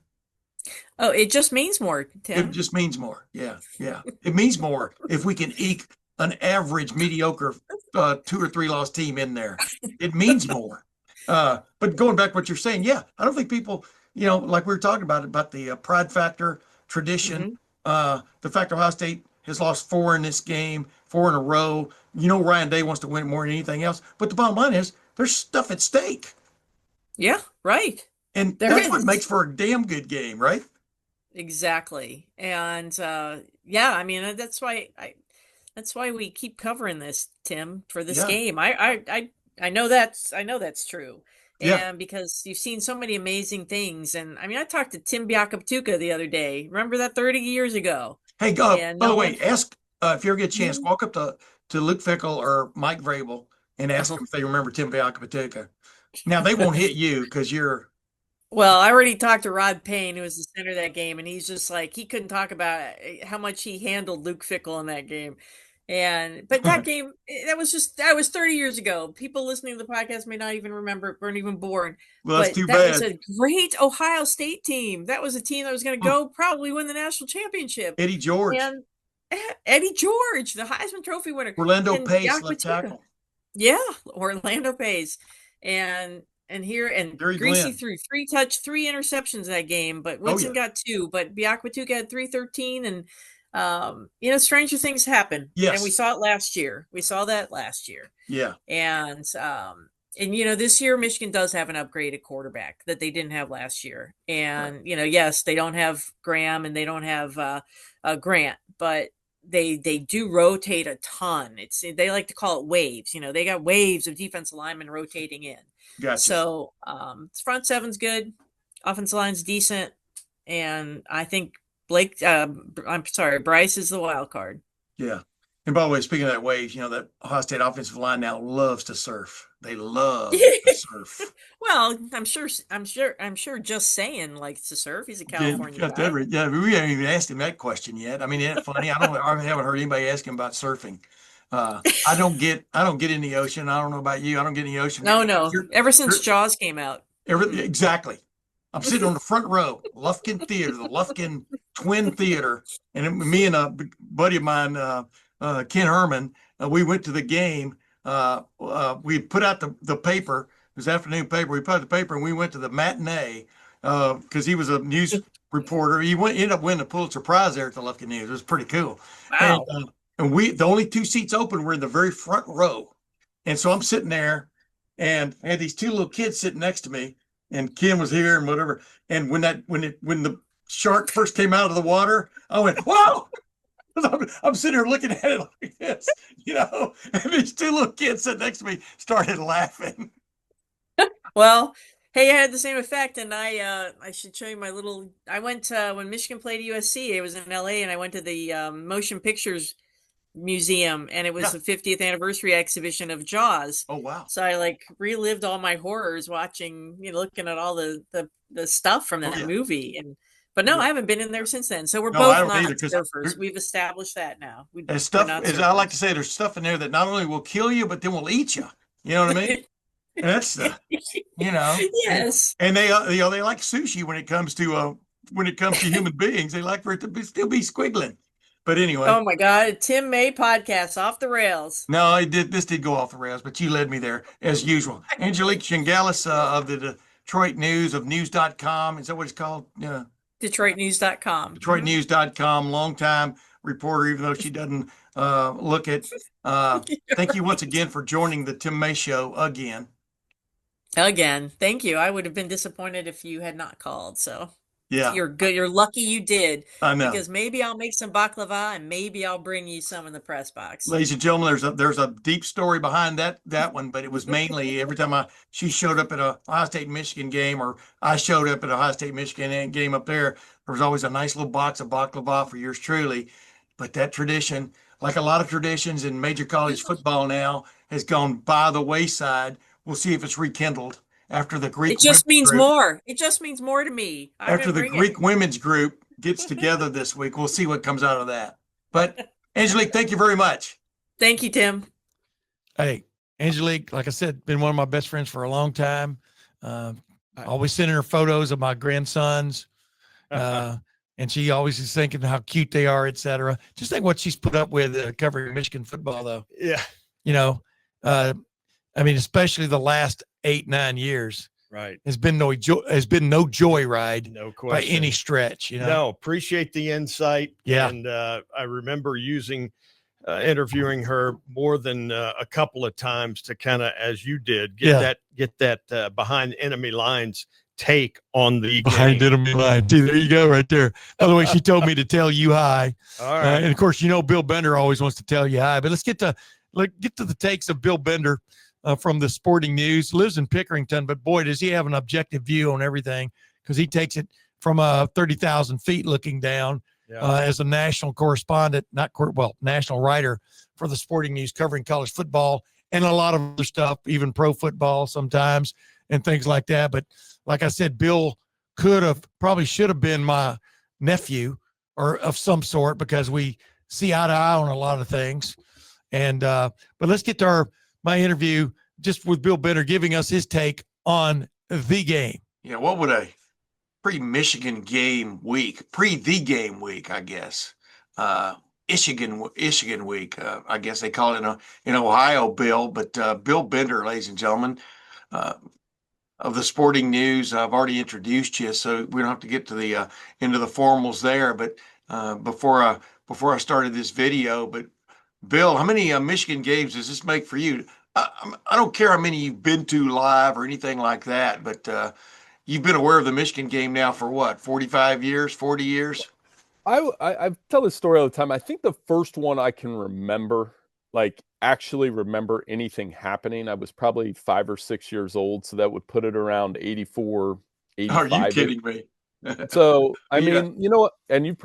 Oh, it just means more, Tim. It just means more. Yeah, yeah. It means more if we can eke an average mediocre 2 or 3 loss team in there. It means more. But going back to what you're saying, yeah, I don't think people, like we were talking about the pride factor, tradition, the fact Ohio State has lost 4 in this game, 4 in a row. Ryan Day wants to win more than anything else. But the bottom line is there's stuff at stake. Yeah, right. And There that's what is. makes for a damn good game, right? Exactly. And yeah, I mean that's why we keep covering this, Tim, for this Yeah. game. I know that's true. Yeah. And because you've seen so many amazing things. And I mean, I talked to Tim Biakaptuka the other day. Remember that 30 years ago? Hey, And by the no way, one- ask if you ever get a chance, Mhm. walk up to Luke Fickle or Mike Vrabel and ask them if they remember Tim Biakapatuka. Now they won't hit you because you're. Well, I already talked to Rod Payne, who was the center of that game, and he's just like he couldn't talk about how much he handled Luke Fickle in that game. But that game, that was 30 years ago. People listening to the podcast may not even remember, weren't even born. Well, that's But too that was bad. a great Ohio State team. That was a team that was going to go probably win the national championship. Eddie George, And Eddie George, the Heisman Trophy winner. Orlando and Pace, Biakapatuka. left tackle. Yeah, Orlando Pace. And Gary Greasy Glenn. threw 3 interceptions that game, but Woodson got 2, but Biakapatuka had 313, and stranger things happen. Yes. And we saw it last year. We saw that last year. Yeah. And this year Michigan does have an upgraded quarterback that they didn't have last year. And yes, they don't have Graham and they don't have Grant, but they do rotate a ton. They like to call it waves. They got waves of defensive linemen rotating in. Gotcha. So front seven's good, offensive line's decent, and I think Bryce is the wild card. Yeah. And by the way, speaking of that wave, that Ohio State offensive line now loves to surf. They love to surf. Well, I'm sure just saying likes to surf. He's a California guy. Yeah, we haven't even asked him that question yet. I mean, isn't it funny? I haven't heard anybody ask him about surfing. I don't get in the ocean. I don't know about you. I don't get in the ocean. No. Ever since Jaws came out. Exactly. I'm sitting on the front row, Lufkin Theater, the Lufkin Twin Theater, and me and a buddy of mine, Ken Herman, we went to the game. We put out the paper. It was afternoon paper. We put out the paper, and we went to the matinee because he was a news reporter. He ended up winning a Pulitzer Prize there at the Lufkin News. It was pretty cool. Wow. And the only 2 seats open were in the very front row. And so I'm sitting there, and I had these 2 little kids sitting next to me, and Kim was here and whatever. And when the shark first came out of the water, I went, whoa! I'm sitting here looking at it like this, and these 2 little kids sitting next to me started laughing. Well, hey, I had the same effect, and I should show you my little. I went when Michigan played USC. I was in LA, and I went to the Motion Pictures Museum, and it was the 50th anniversary exhibition of Jaws. Oh wow! So I relived all my horrors watching, looking at all the stuff from that movie. But no, I haven't been in there since then. So we're both not surfers. We've established that now. There's stuff, as I like to say, there's stuff in there that not only will kill you, but then will eat you. You know what I mean? And that's Yes. And they like sushi when it comes to human beings. They like for it to still be squiggling. But anyway. Oh my God, Tim May podcast off the rails. No, this did go off the rails, but you led me there as usual. Angelique Chengelis of the Detroit News of news.com. Is that what it's called? Yeah. DetroitNews.com. DetroitNews.com, longtime reporter, even though she doesn't look at. Thank you once again for joining the Tim May Show again. Thank you. I would have been disappointed if you had not called. So yeah, you're good. You're lucky you did. I know. Because maybe I'll make some baklava and maybe I'll bring you some in the press box. Ladies and gentlemen, there's a deep story behind that one, but it was mainly every time she showed up at a Ohio State Michigan game, or I showed up at a Ohio State Michigan game up there was always a nice little box of baklava for yours truly. But that tradition, like a lot of traditions in major college football now, has gone by the wayside. We'll see if it's rekindled. after the Greek It just women's means group, more. It just means more to me. after the Greek women's group gets together this week. We'll see what comes out of that. But Angelique, thank you very much. Thank you, Tim. Hey, Angelique, like I said, been one of my best friends for a long time. Always sending her photos of my grandsons. And she always is thinking how cute they are, et cetera. Just think what she's put up with covering Michigan football, though. Yeah. You know, I mean, especially the last 8-9 years. Right. Has been no joyride, no question, by any stretch. You know, no, appreciate the insight. Yeah, and I remember interviewing her more than a couple of times to kind of, as you did, get that behind enemy lines take on the behind game. enemy lines. See, there you go, right there. By the way, she told me to tell you hi. All right, and of course, Bill Bender always wants to tell you hi. But let's get to the takes of Bill Bender. From the Sporting News, lives in Pickerington, but boy, does he have an objective view on everything, because he takes it from 30,000 feet looking down as a national correspondent, national writer for the Sporting News, covering college football and a lot of other stuff, even pro football sometimes and things like that. But like I said, Bill probably should have been my nephew or of some sort, because we see eye to eye on a lot of things. And but let's get to my interview just with Bill Bender, giving us his take on the game. Yeah, what would a pre-Michigan game week, the game week, I guess, Michigan week, I guess they call it in Ohio, Bill. But Bill Bender, ladies and gentlemen, of the Sporting News. I've already introduced you, so we don't have to get to the into the formals there. But before I started this video, but Bill, how many Michigan games does this make for you? I don't care how many you've been to live or anything like that, but you've been aware of the Michigan game now for what, 45 years, 40 years? I tell this story all the time. I think the first one I can remember, actually remember anything happening, I was probably 5 or 6 years old, so that would put it around 84, 85. Are you kidding me? So, I mean, you know what? And you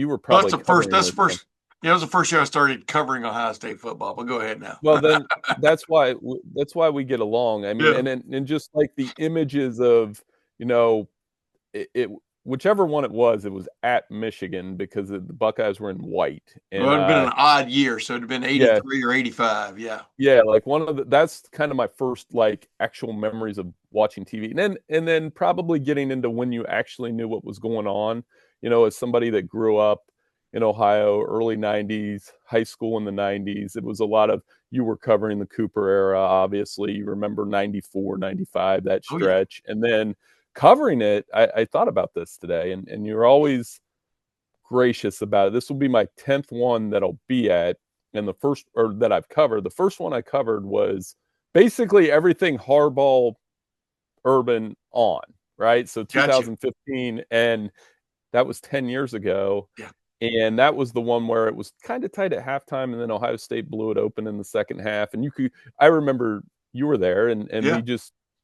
were probably. That's the first. Yeah, it was the first year I started covering Ohio State football. But go ahead now. Well, then that's why we get along. I mean, and just like the images of, it whichever one it was at Michigan, because the Buckeyes were in white. And, well, it would have been an odd year, so it'd have been 83 or 85. Yeah. Yeah, that's kind of my first actual memories of watching TV, and then probably getting into when you actually knew what was going on. As somebody that grew up in Ohio, early 90s, high school in the 90s. It was a lot of, you were covering the Cooper era, obviously. You remember 94, 95, that stretch. And then covering it, I thought about this today, and you're always gracious about it. This will be my 10th one that I'll be at, and that I've covered. The first one I covered was basically everything Harbaugh, Urban on, right? So 2015, and that was 10 years ago. Yeah. And that was the one where it was kind of tight at halftime, and then Ohio State blew it open in the second half. And I remember you were there, and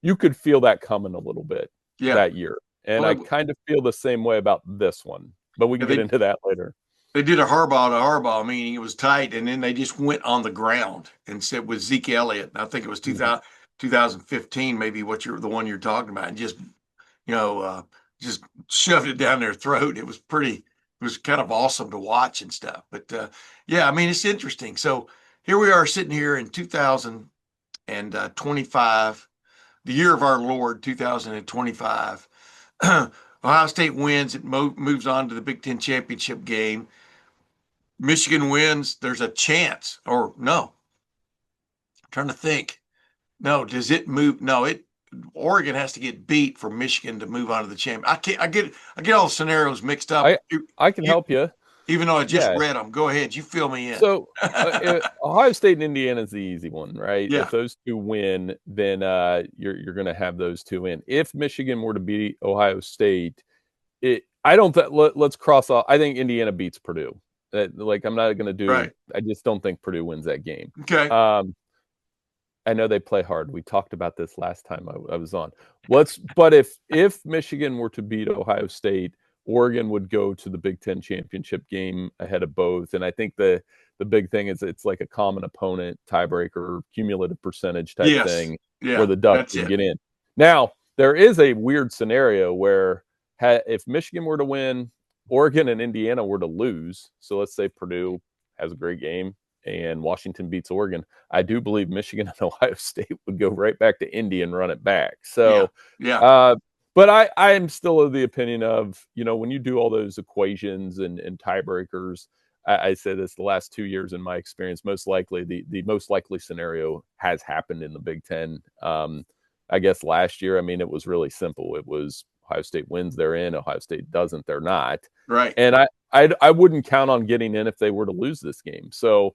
you could feel that coming a little bit that year. And I kind of feel the same way about this one, but we can get into that later. They did a Harbaugh to Harbaugh, meaning it was tight, and then they just went on the ground and said with Zeke Elliott. I think it was 2015, maybe the one you're talking about, and just just shoved it down their throat. It was kind of awesome to watch and stuff. But I mean, it's interesting. So here we are sitting here in 2025, the year of our Lord, 2025. Ohio State wins. It moves on to the Big Ten championship game. Michigan wins. There's a chance, or no. I'm trying to think. No, does it move? No, Oregon has to get beat for Michigan to move on to the champion. I get all the scenarios mixed up. I can help you. Even though I just read them. Go ahead. You fill me in. So Ohio State and Indiana is the easy one, right? Yeah. If those two win, then you're going to have those two in. If Michigan were to beat Ohio State, let's cross off. I think Indiana beats Purdue. I'm not going to do. Right. I just don't think Purdue wins that game. Okay. I know they play hard. We talked about this last time I was on. But if Michigan were to beat Ohio State, Oregon would go to the Big Ten championship game ahead of both. And I think the big thing is it's like a common opponent tiebreaker, cumulative percentage type thing, where the Ducks can get in. Now, there is a weird scenario where if Michigan were to win, Oregon and Indiana were to lose, so let's say Purdue has a great game and Washington beats Oregon, I do believe Michigan and Ohio State would go right back to Indy and run it back. So, but I am still of the opinion of, when you do all those equations and tiebreakers, I say this the last 2 years in my experience, most likely the most likely scenario has happened in the Big Ten. I guess last year, it was really simple. It was Ohio State wins, they're in. Ohio State doesn't, they're not. Right. And I wouldn't count on getting in if they were to lose this game. So,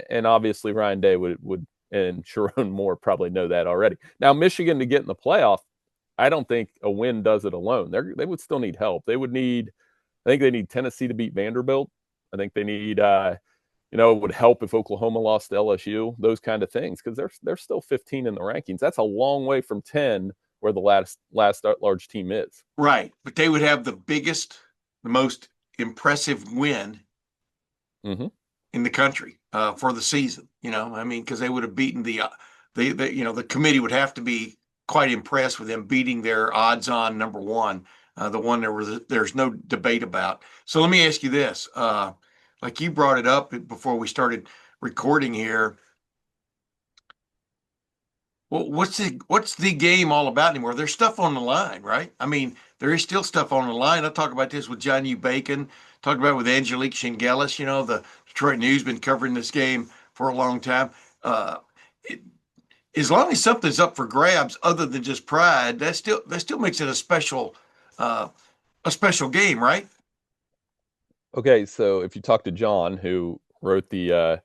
and obviously Ryan Day would and Sharon Moore probably know that already. Now, Michigan to get in the playoff, I don't think a win does it alone. They would still need help. I think they need Tennessee to beat Vanderbilt. I think they need, it would help if Oklahoma lost to LSU, those kind of things, because they're still 15 in the rankings. That's a long way from 10 where the last large team is. Right. But they would have the most impressive win in the country for the season, because they would have beaten the committee would have to be quite impressed with them beating their odds on number one, the one there's no debate about. So let me ask you this, like you brought it up before we started recording here. Well, what's the game all about anymore? There's stuff on the line, right? There is still stuff on the line. I talk about this with John U. Bacon, talked about it with Angelique Chengelis. The Detroit News been covering this game for a long time. As long as something's up for grabs other than just pride, that still makes it a special game, right? Okay, so if you talk to John, who wrote the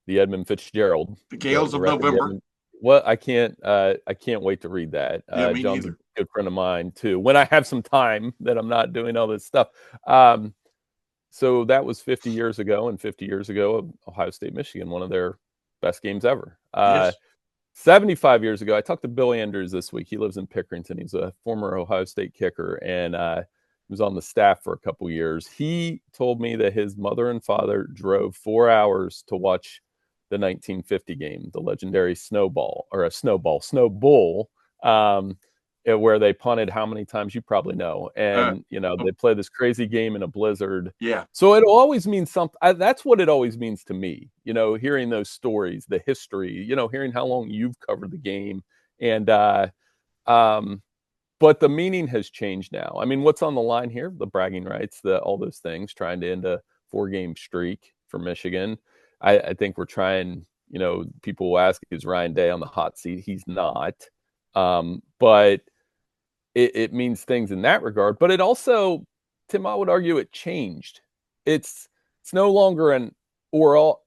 Edmund Fitzgerald, The Gales of November. Well, I can't wait to read that. John's a good friend of mine too. When I have some time that I'm not doing all this stuff. So that was 50 years ago, and 50 years ago, Ohio State, Michigan, one of their best games ever. Yes. 75 years ago, I talked to Bill Andrews this week. He lives in Pickerington. He's a former Ohio State kicker, and he was on the staff for a couple years. He told me that his mother and father drove 4 hours to watch the 1950 game, the legendary Snow Bowl, where they punted how many times, you probably know. And, they play this crazy game in a blizzard. Yeah. So it always means something. That's what it always means to me, hearing those stories, the history, hearing how long you've covered the game. And, but the meaning has changed now. What's on the line here? The bragging rights, all those things, trying to end a 4-game streak for Michigan. I think we're trying, people will ask, is Ryan Day on the hot seat? He's not. But it means things in that regard. But it also, Tim, I would argue it changed. It's no longer an or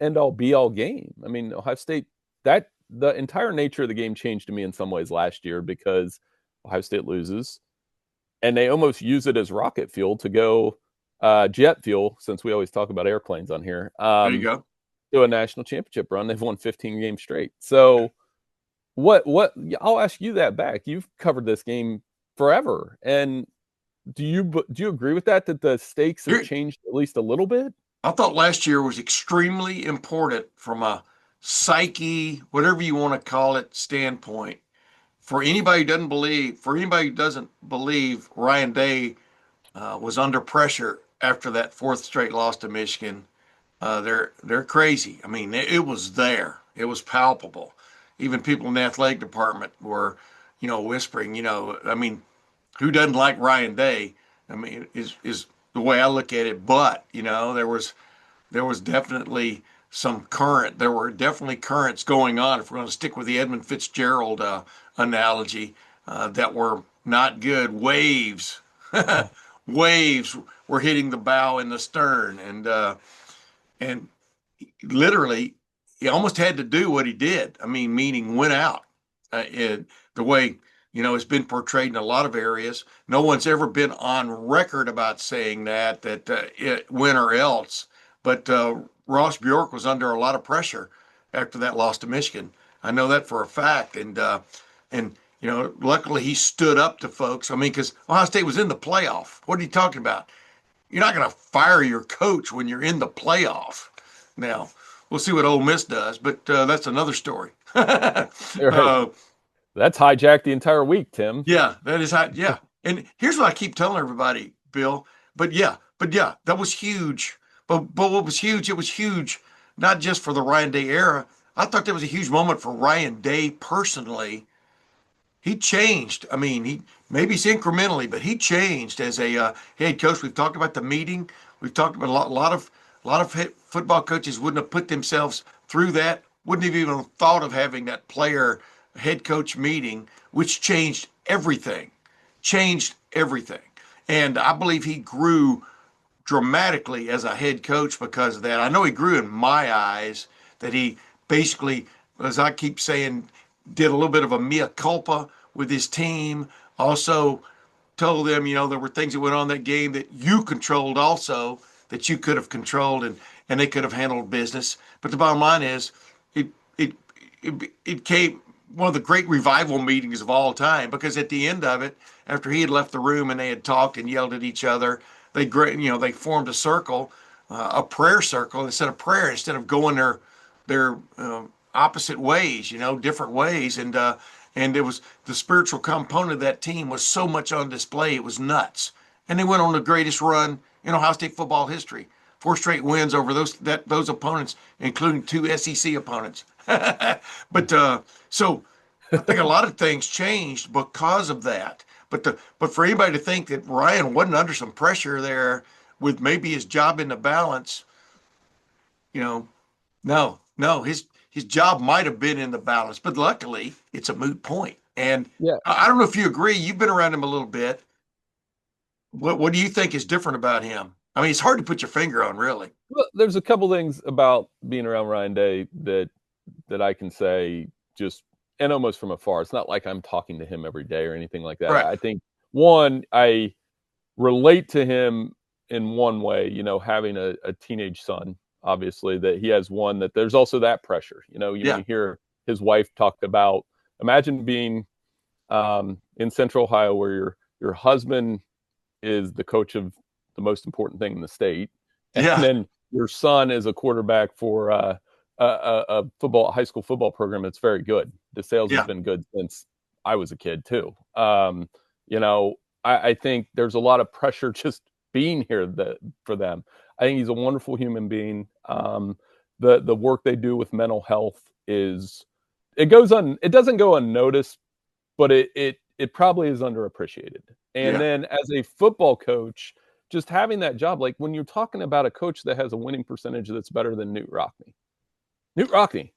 end all be all game. Ohio State, the entire nature of the game changed to me in some ways last year, because Ohio State loses and they almost use it as rocket fuel to go jet fuel, since we always talk about airplanes on here. There you go. To a national championship run. They've won 15 games straight. So what I'll ask you that back. You've covered this game forever. And do you agree with that the stakes have changed at least a little bit? I thought last year was extremely important from a psyche, whatever you want to call it, standpoint. For anybody who doesn't believe Ryan Day was under pressure after that 4th straight loss to Michigan, they're crazy. It was there. It was palpable. Even people in the athletic department were, whispering, who doesn't like Ryan Day? Is the way I look at it. But, there was definitely there were definitely currents going on, if we're going to stick with the Edmund Fitzgerald analogy, that were not good. Waves were hitting the bow and the stern, and literally he almost had to do what he did. Meaning went out. The way it's been portrayed in a lot of areas. No one's ever been on record about saying that it win or else. But Ross Bjork was under a lot of pressure after that loss to Michigan. I know that for a fact. And luckily he stood up to folks. Because Ohio State was in the playoff. What are you talking about? You're not going to fire your coach when you're in the playoff. Now, we'll see what Ole Miss does, but that's another story. The That's hijacked the entire week, Tim. Yeah, that is how. Yeah, and here's what I keep telling everybody, Bill. But yeah, that was huge. But what was huge? It was huge, not just for the Ryan Day era. I thought that was a huge moment for Ryan Day personally. He changed. I mean, maybe it's incrementally, but he changed as a head coach. We've talked about the meeting. We've talked about a lot of football coaches wouldn't have put themselves through that. Wouldn't have even thought of having that player head coach meeting, which changed everything. Changed everything. And I believe he grew dramatically as a head coach because of that. I know he grew in my eyes, that he basically, as I keep saying, did a little bit of a mea culpa with his team. Also told them, there were things that went on in that game that you controlled also, that you could have controlled, and they could have handled business. But the bottom line is it came one of the great revival meetings of all time, because at the end of it, after he had left the room and they had talked and yelled at each other, they formed a circle, a prayer circle, instead of going their opposite ways, different ways. And it was the spiritual component of that team was so much on display. It was nuts. And they went on the greatest run in Ohio State football history. 4 straight wins over those opponents, including 2 SEC opponents. But so I think a lot of things changed because of that. But for anybody to think that Ryan wasn't under some pressure there with maybe his job in the balance, no, his job might have been in the balance, but luckily it's a moot point. And Yeah. I don't know if you agree. You've been around him a little bit. What do you think is different about him? I mean, it's hard to put your finger on, really. Well, there's a couple things about being around Ryan Day that I can say just, and almost from afar. It's not like I'm talking to him every day or anything like that. Right. I think, one, I relate to him in one way, having a teenage son, obviously, that he has one, that there's also that pressure. You hear his wife talk about, imagine being in Central Ohio where your husband is the coach of the most important thing in the state, and then your son is a quarterback for a high school football program that's very good. The sales has been good since I was a kid too. I think there's a lot of pressure just being here for them. I think he's a wonderful human being. The work they do with mental health it doesn't go unnoticed, but it probably is underappreciated. And then as a football coach, just having that job, like when you're talking about a coach that has a winning percentage that's better than Newt Rockne,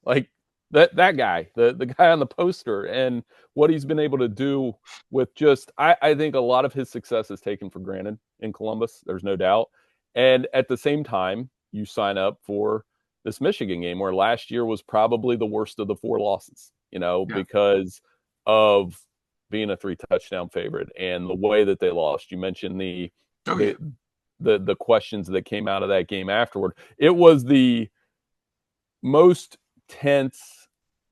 like that guy, the guy on the poster, and what he's been able to do with just, I think a lot of his success is taken for granted in Columbus. There's no doubt. And at the same time, you sign up for this Michigan game where last year was probably the worst of the 4 losses, because of being a 3-touchdown favorite and the way that they lost. You mentioned the questions that came out of that game afterward. It was the most tense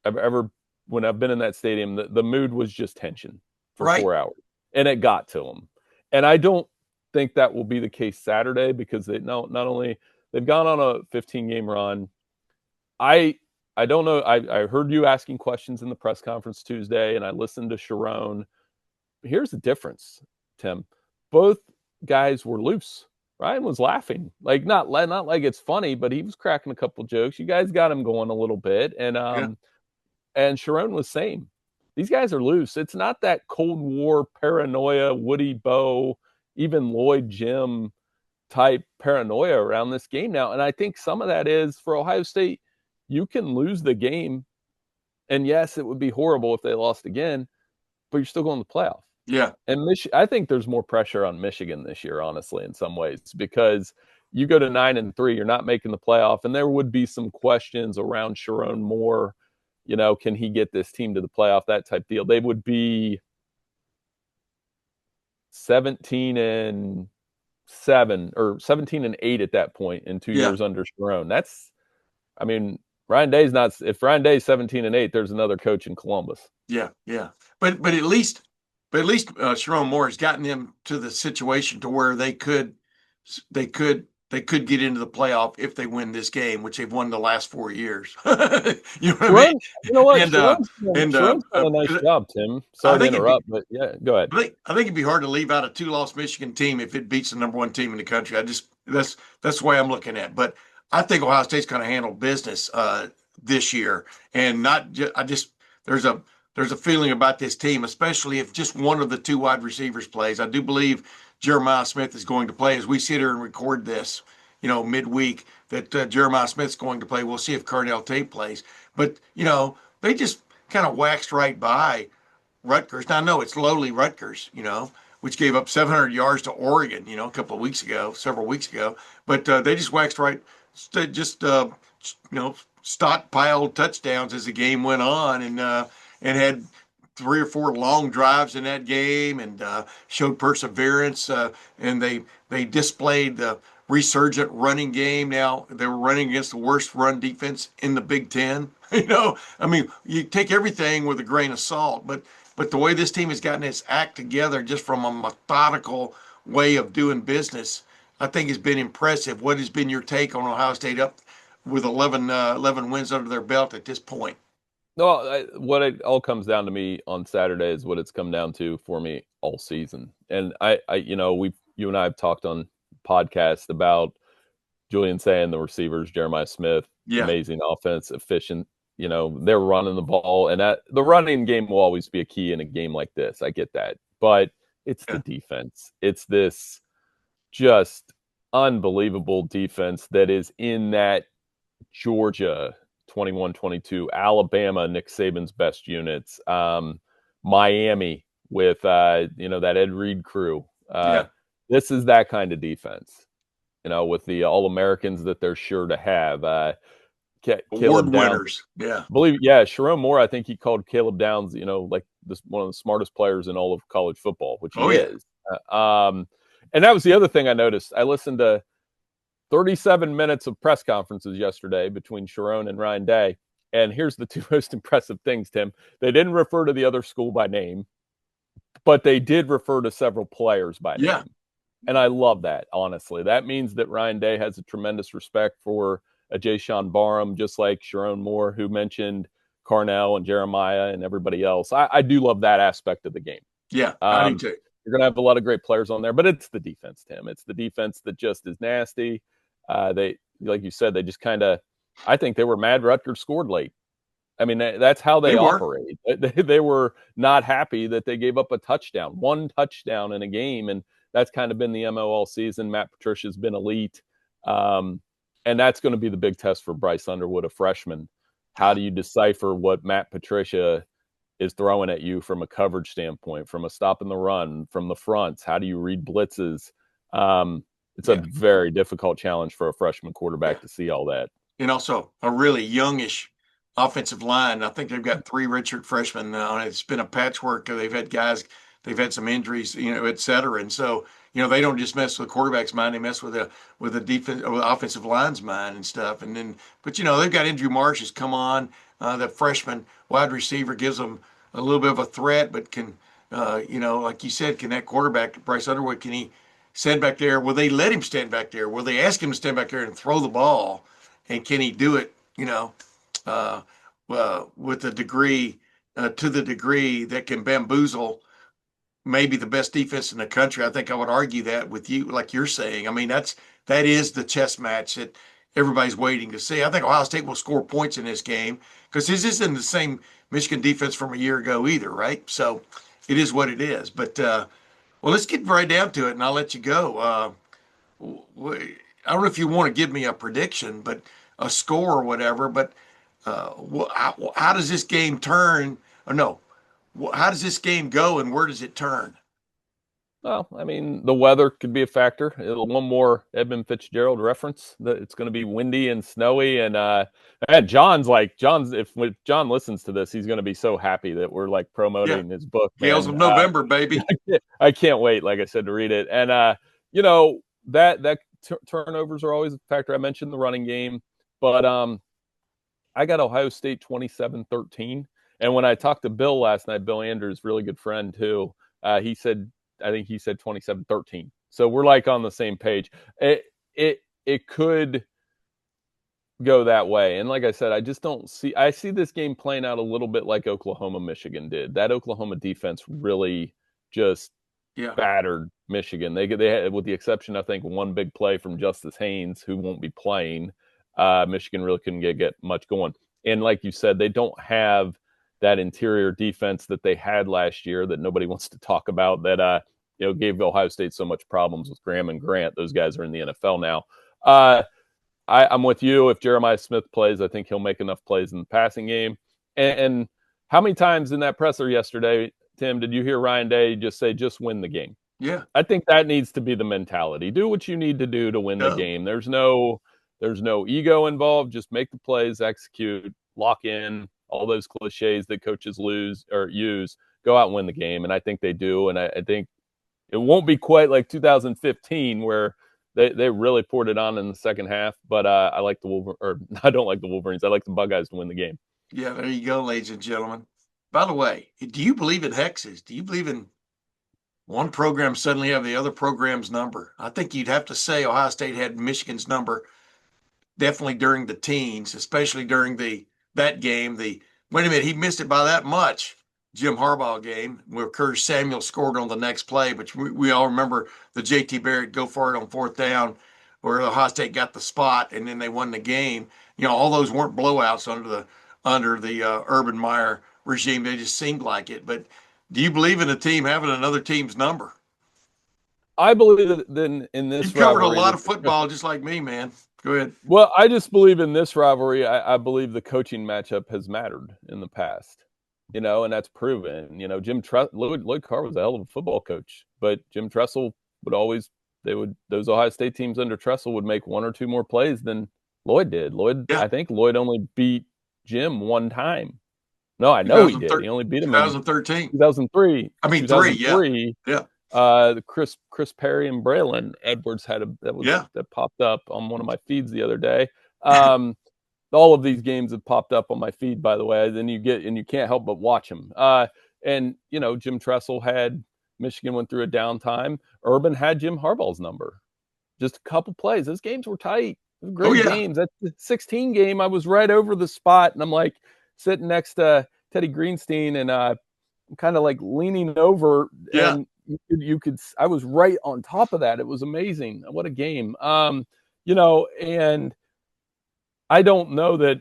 I've ever, when I've been in that stadium. The mood was just tension for 4 hours, and it got to them. And I don't think that will be the case Saturday, because not only they've gone on a 15-game run. I don't know. I heard you asking questions in the press conference Tuesday, and I listened to Sharon. Here's the difference, Tim. Both guys were loose. Ryan was laughing, like not like it's funny, but he was cracking a couple jokes. You guys got him going a little bit, and Sharon was saying, these guys are loose. It's not that Cold War paranoia, Woody Bo, even Lloyd Jim type paranoia around this game now. And I think some of that is for Ohio State. You can lose the game, and yes, it would be horrible if they lost again, but you're still going to the playoff. Yeah. And I think there's more pressure on Michigan this year, honestly, in some ways, because you go to 9-3, you're not making the playoff, and there would be some questions around Sharon Moore. Can he get this team to the playoff? That type deal. They would be 17-7 or 17-8 at that point in 2 years under Sharon. Ryan Day's not. If Ryan Day's 17-8, there's another coach in Columbus. Yeah. But at least Sharon Moore has gotten them to the situation to where they could they could get into the playoff if they win this game, which they've won the last 4 years. You know what I Sharon, mean? you know what? And Sharon's done a nice job, Tim. Sorry to interrupt, but yeah, go ahead. I think it'd be hard to leave out a 2-loss Michigan team if it beats the number 1 team in the country. That's the way I'm looking at it. But I think Ohio State's going to handle business this year, and not just. There's a feeling about this team, especially if just one of the 2 wide receivers plays. I do believe Jeremiah Smith is going to play as we sit here and record this, midweek, that Jeremiah Smith's going to play. We'll see if Carnell Tate plays. But, they just kind of waxed right by Rutgers. Now, I know it's lowly Rutgers, which gave up 700 yards to Oregon, several weeks ago. But they just waxed right, stockpiled touchdowns as the game went on, and had 3 or 4 long drives in that game, and showed perseverance. And they displayed the resurgent running game. Now they were running against the worst run defense in the Big Ten. You take everything with a grain of salt, but the way this team has gotten its act together, just from a methodical way of doing business, I think has been impressive. What has been your take on Ohio State up with 11 wins under their belt at this point? No, what it all comes down to me on Saturday is what it's come down to for me all season. And you and I have talked on podcasts about Julian saying the receivers, Jeremiah Smith, amazing offense, efficient. They're running the ball, and the running game will always be a key in a game like this. I get that, but it's the defense. It's this just unbelievable defense that is in that Georgia 21-22, Alabama, Nick Saban's best units, Miami with that Ed Reed crew. This is that kind of defense, with the All-Americans that they're sure to have. Award winners. Sharon Moore, I think he called Caleb Downs, like one of the smartest players in all of college football, which he is. And that was the other thing I noticed. I listened to 37 minutes of press conferences yesterday between Sharon and Ryan Day. And here's the 2 most impressive things, Tim. They didn't refer to the other school by name, but they did refer to several players by name. And I love that, honestly. That means that Ryan Day has a tremendous respect for Jayshon Barham, just like Sharon Moore, who mentioned Carnell and Jeremiah and everybody else. I do love that aspect of the game. I do too. You're going to have a lot of great players on there, but it's the defense, Tim. It's the defense that just is nasty. They, like you said, they just I think they were mad Rutgers scored late. That's how they operate. They were not happy that they gave up one touchdown in a game, and that's kind of been the MO all season. Matt Patricia's been elite. And that's going to be the big test for Bryce Underwood, a freshman. How do you decipher what Matt Patricia is throwing at you from a coverage standpoint, from a stop in the run, from the fronts? How do you read blitzes? It's a very difficult challenge for a freshman quarterback to see all that. And also a really youngish offensive line. I think they've got 3 redshirt freshmen on it. It's been a patchwork. They've had guys, they've had some injuries, et cetera. And so, they don't just mess with the quarterback's mind; they mess with the defense, with the offensive line's mind and stuff. And then, but they've got Andrew Marsh has come on. The freshman wide receiver gives them a little bit of a threat, but can, like you said, can that quarterback Bryce Underwood, can he stand back there? Will they let him stand back there? Will they ask him to stand back there and throw the ball? And can he do it? With the degree to the degree that can bamboozle maybe the best defense in the country. I think I would argue that with you, like you're saying. That is the chess match that everybody's waiting to see. I think Ohio State will score points in this game because this isn't the same Michigan defense from a year ago either, right? So it is what it is. But let's get right down to it, and I'll let you go. I don't know if you want to give me a prediction, but a score or whatever. But how does this game turn? Or no. How does this game go, and where does it turn? Well, the weather could be a factor. One more Edmund Fitzgerald reference. It's going to be windy and snowy, and John's. If John listens to this, he's going to be so happy that we're promoting his book. Gales of November, baby. I can't wait, like I said, to read it. And that turnovers are always a factor. I mentioned the running game, but I got Ohio State 27-13. And when I talked to Bill last night, Bill Andrews, really good friend too, I think he said 27-13. So we're on the same page. it could go that way. And like I said, I see this game playing out a little bit like Oklahoma, Michigan did. That Oklahoma defense really just battered Michigan. They had, with the exception, I think, one big play from Justice Haynes, who won't be playing. Michigan really couldn't get much going. And like you said, they don't have that interior defense that they had last year that nobody wants to talk about, that gave Ohio State so much problems with Graham and Grant. Those guys are in the NFL now. I'm with you. If Jeremiah Smith plays, I think he'll make enough plays in the passing game. And how many times in that presser yesterday, Tim, did you hear Ryan Day just say, just win the game? Yeah. I think that needs to be the mentality. Do what you need to do to win the game. There's no ego involved. Just make the plays, execute, lock in, all those cliches that coaches use, go out and win the game. And I think they do. And I think it won't be quite like 2015 where they really poured it on in the second half. But I don't like the Wolverines. I like the Buckeyes to win the game. Yeah, there you go, ladies and gentlemen. By the way, do you believe in hexes? Do you believe in one program suddenly have the other program's number? I think you'd have to say Ohio State had Michigan's number definitely during the teens, especially during that game. Wait a minute, he missed it by that much. Jim Harbaugh game where Curtis Samuel scored on the next play, but we all remember the J.T. Barrett go for it on fourth down where Ohio State got the spot and then they won the game. All those weren't blowouts under the Urban Meyer regime. They just seemed like it. But do you believe in a team having another team's number? I believe that in this You've covered a lot of football just like me, man. Go ahead. Well, I just believe in this rivalry. I believe the coaching matchup has mattered in the past, and that's proven. Lloyd Carr was a hell of a football coach, but Jim Tressel those Ohio State teams under Tressel would make one or two more plays than Lloyd did. I think Lloyd only beat Jim one time. No, I know he did. He only beat him 2013. 2003. I mean, 2003. Yeah. Chris Perry and Braylon Edwards that popped up on one of my feeds the other day. All of these games have popped up on my feed, by the way. Then you can't help but watch them. Jim Tressel had Michigan went through a downtime. Urban had Jim Harbaugh's number. Just a couple plays. Those games were tight. Great games. That 16 game, I was right over the spot, and I'm like sitting next to Teddy Greenstein, and I'm kind of like leaning over. Yeah. And I was right on top of that. It was amazing. What a game. And I don't know that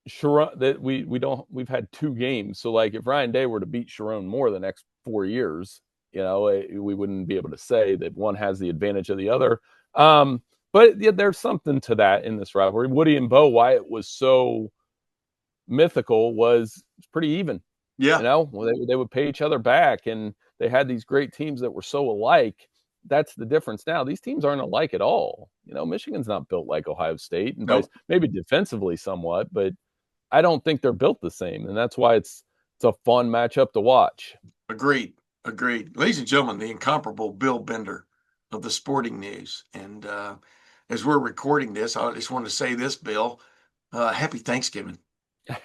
Sharon, that we've had two games. So like if Ryan Day were to beat Sharon Moore the next 4 years, we wouldn't be able to say that one has the advantage of the other. But there's something to that in this rivalry. Woody and Bo, why it was so mythical was pretty even. Yeah. They would pay each other back, and they had these great teams that were so alike. That's the difference now. These teams aren't alike at all. Michigan's not built like Ohio State, and maybe defensively somewhat, but I don't think they're built the same. And that's why it's a fun matchup to watch. Agreed. Ladies and gentlemen, the incomparable Bill Bender of the Sporting News. And as we're recording this, I just want to say this, Bill, happy Thanksgiving.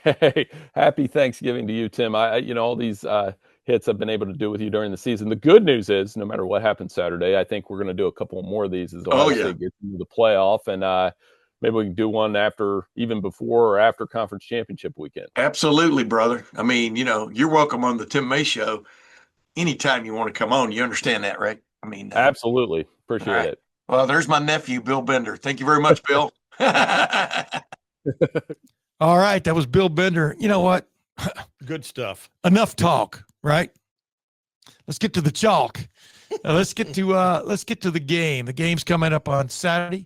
Hey, happy Thanksgiving to you, Tim. All these hits I've been able to do with you during the season. The good news is, no matter what happens Saturday, I think we're going to do a couple more of these as Ohio State gets into the playoff, and maybe we can do one even before or after conference championship weekend. Absolutely, brother. I mean, you're welcome on the Tim May Show anytime you want to come on. You understand that, right? I mean, absolutely. Appreciate it. Well, there's my nephew, Bill Bender. Thank you very much, Bill. All right, that was Bill Bender. You know what? Good stuff. Enough talk, right? Let's get to the chalk. Let's get to the game. The game's coming up on Saturday,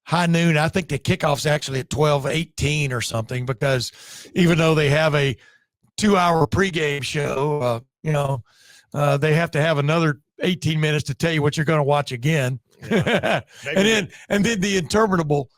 high noon. I think the kickoff's actually at 12:18 or something, because even though they have a 2-hour pregame show, they have to have another 18 minutes to tell you what you're going to watch again. Yeah, and then the interminable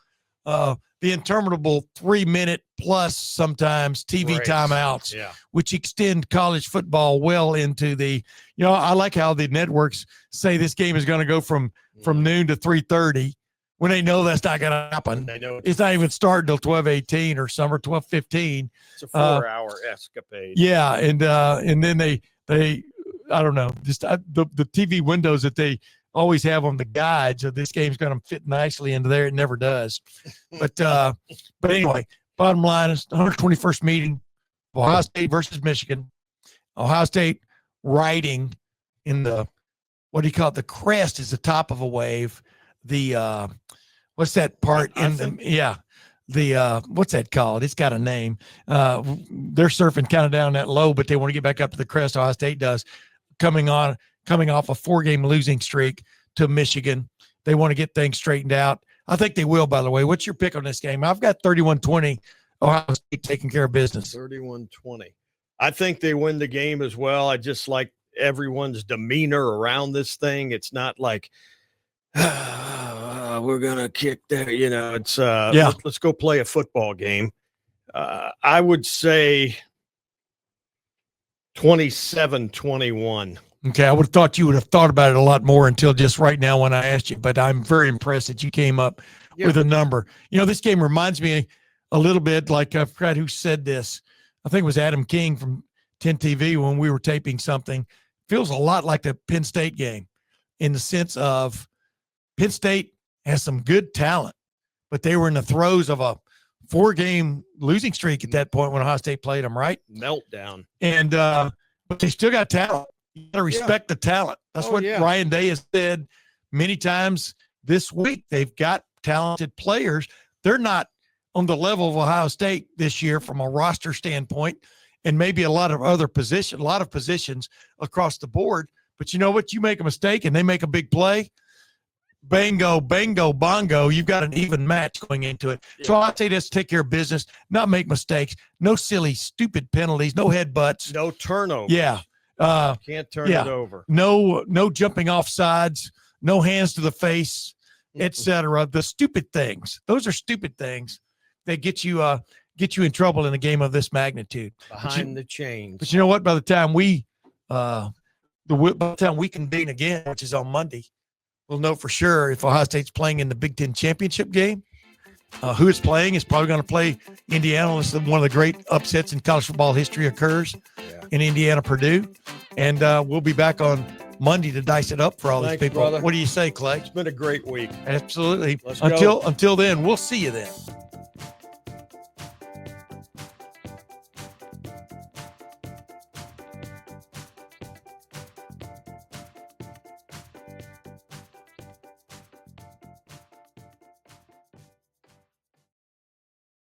3-minute plus sometimes TV timeouts, which extend college football well into the, I like how the networks say this game is going to go from noon to 3:30 when they know that's not going to happen. They know it's not even starting till 12:18 or some, or 12:15. It's a 4-hour escapade. Yeah. And then they I don't know, just the TV windows that they always have on the guide, so this game's going to fit nicely into there. It never does. But anyway, bottom line is the 121st meeting, Ohio State versus Michigan. Ohio State riding in the, what do you call it? The crest is the top of a wave. The what's that part in the, yeah. The what's that called? It's got a name. They're surfing kind of down that low, but they want to get back up to the crest. Ohio State does, coming off a 4-game losing streak to Michigan. They want to get things straightened out. I think they will, by the way. What's your pick on this game? I've got 31-20, Ohio State taking care of business. 31-20. I think they win the game as well. I just like everyone's demeanor around this thing. It's not like, we're going to kick there. It's let's go play a football game. I would say 27-21. Okay, I would have thought you would have thought about it a lot more until just right now when I asked you, but I'm very impressed that you came up with a number. This game reminds me a little bit, like I forgot who said this. I think it was Adam King from 10 TV when we were taping something. Feels a lot like the Penn State game in the sense of Penn State has some good talent, but they were in the throes of a 4-game losing streak at that point when Ohio State played them, right? Meltdown. And but they still got talent. You got to respect the talent. That's what Ryan Day has said many times this week. They've got talented players. They're not on the level of Ohio State this year from a roster standpoint, and maybe a lot of positions across the board. But you know what? You make a mistake and they make a big play. Bango, bango, bongo. You've got an even match going into it. So I'd say just take care of business, not make mistakes, no silly, stupid penalties, no headbutts, no turnovers. Yeah. Can't turn it over. No jumping off sides, no hands to the face, etc. The stupid things. Those are stupid things that get you in trouble in a game of this magnitude. Behind the chains. But you know what? By the time we convene again, which is on Monday, we'll know for sure if Ohio State's playing in the Big Ten championship game. Who it's playing is probably going to play Indiana. This is one of the great upsets in college football history occurs in Indiana, Purdue. And we'll be back on Monday to dice it up for all these people. Brother. What do you say, Clay? It's been a great week. Absolutely. Let's go. Until then, we'll see you then.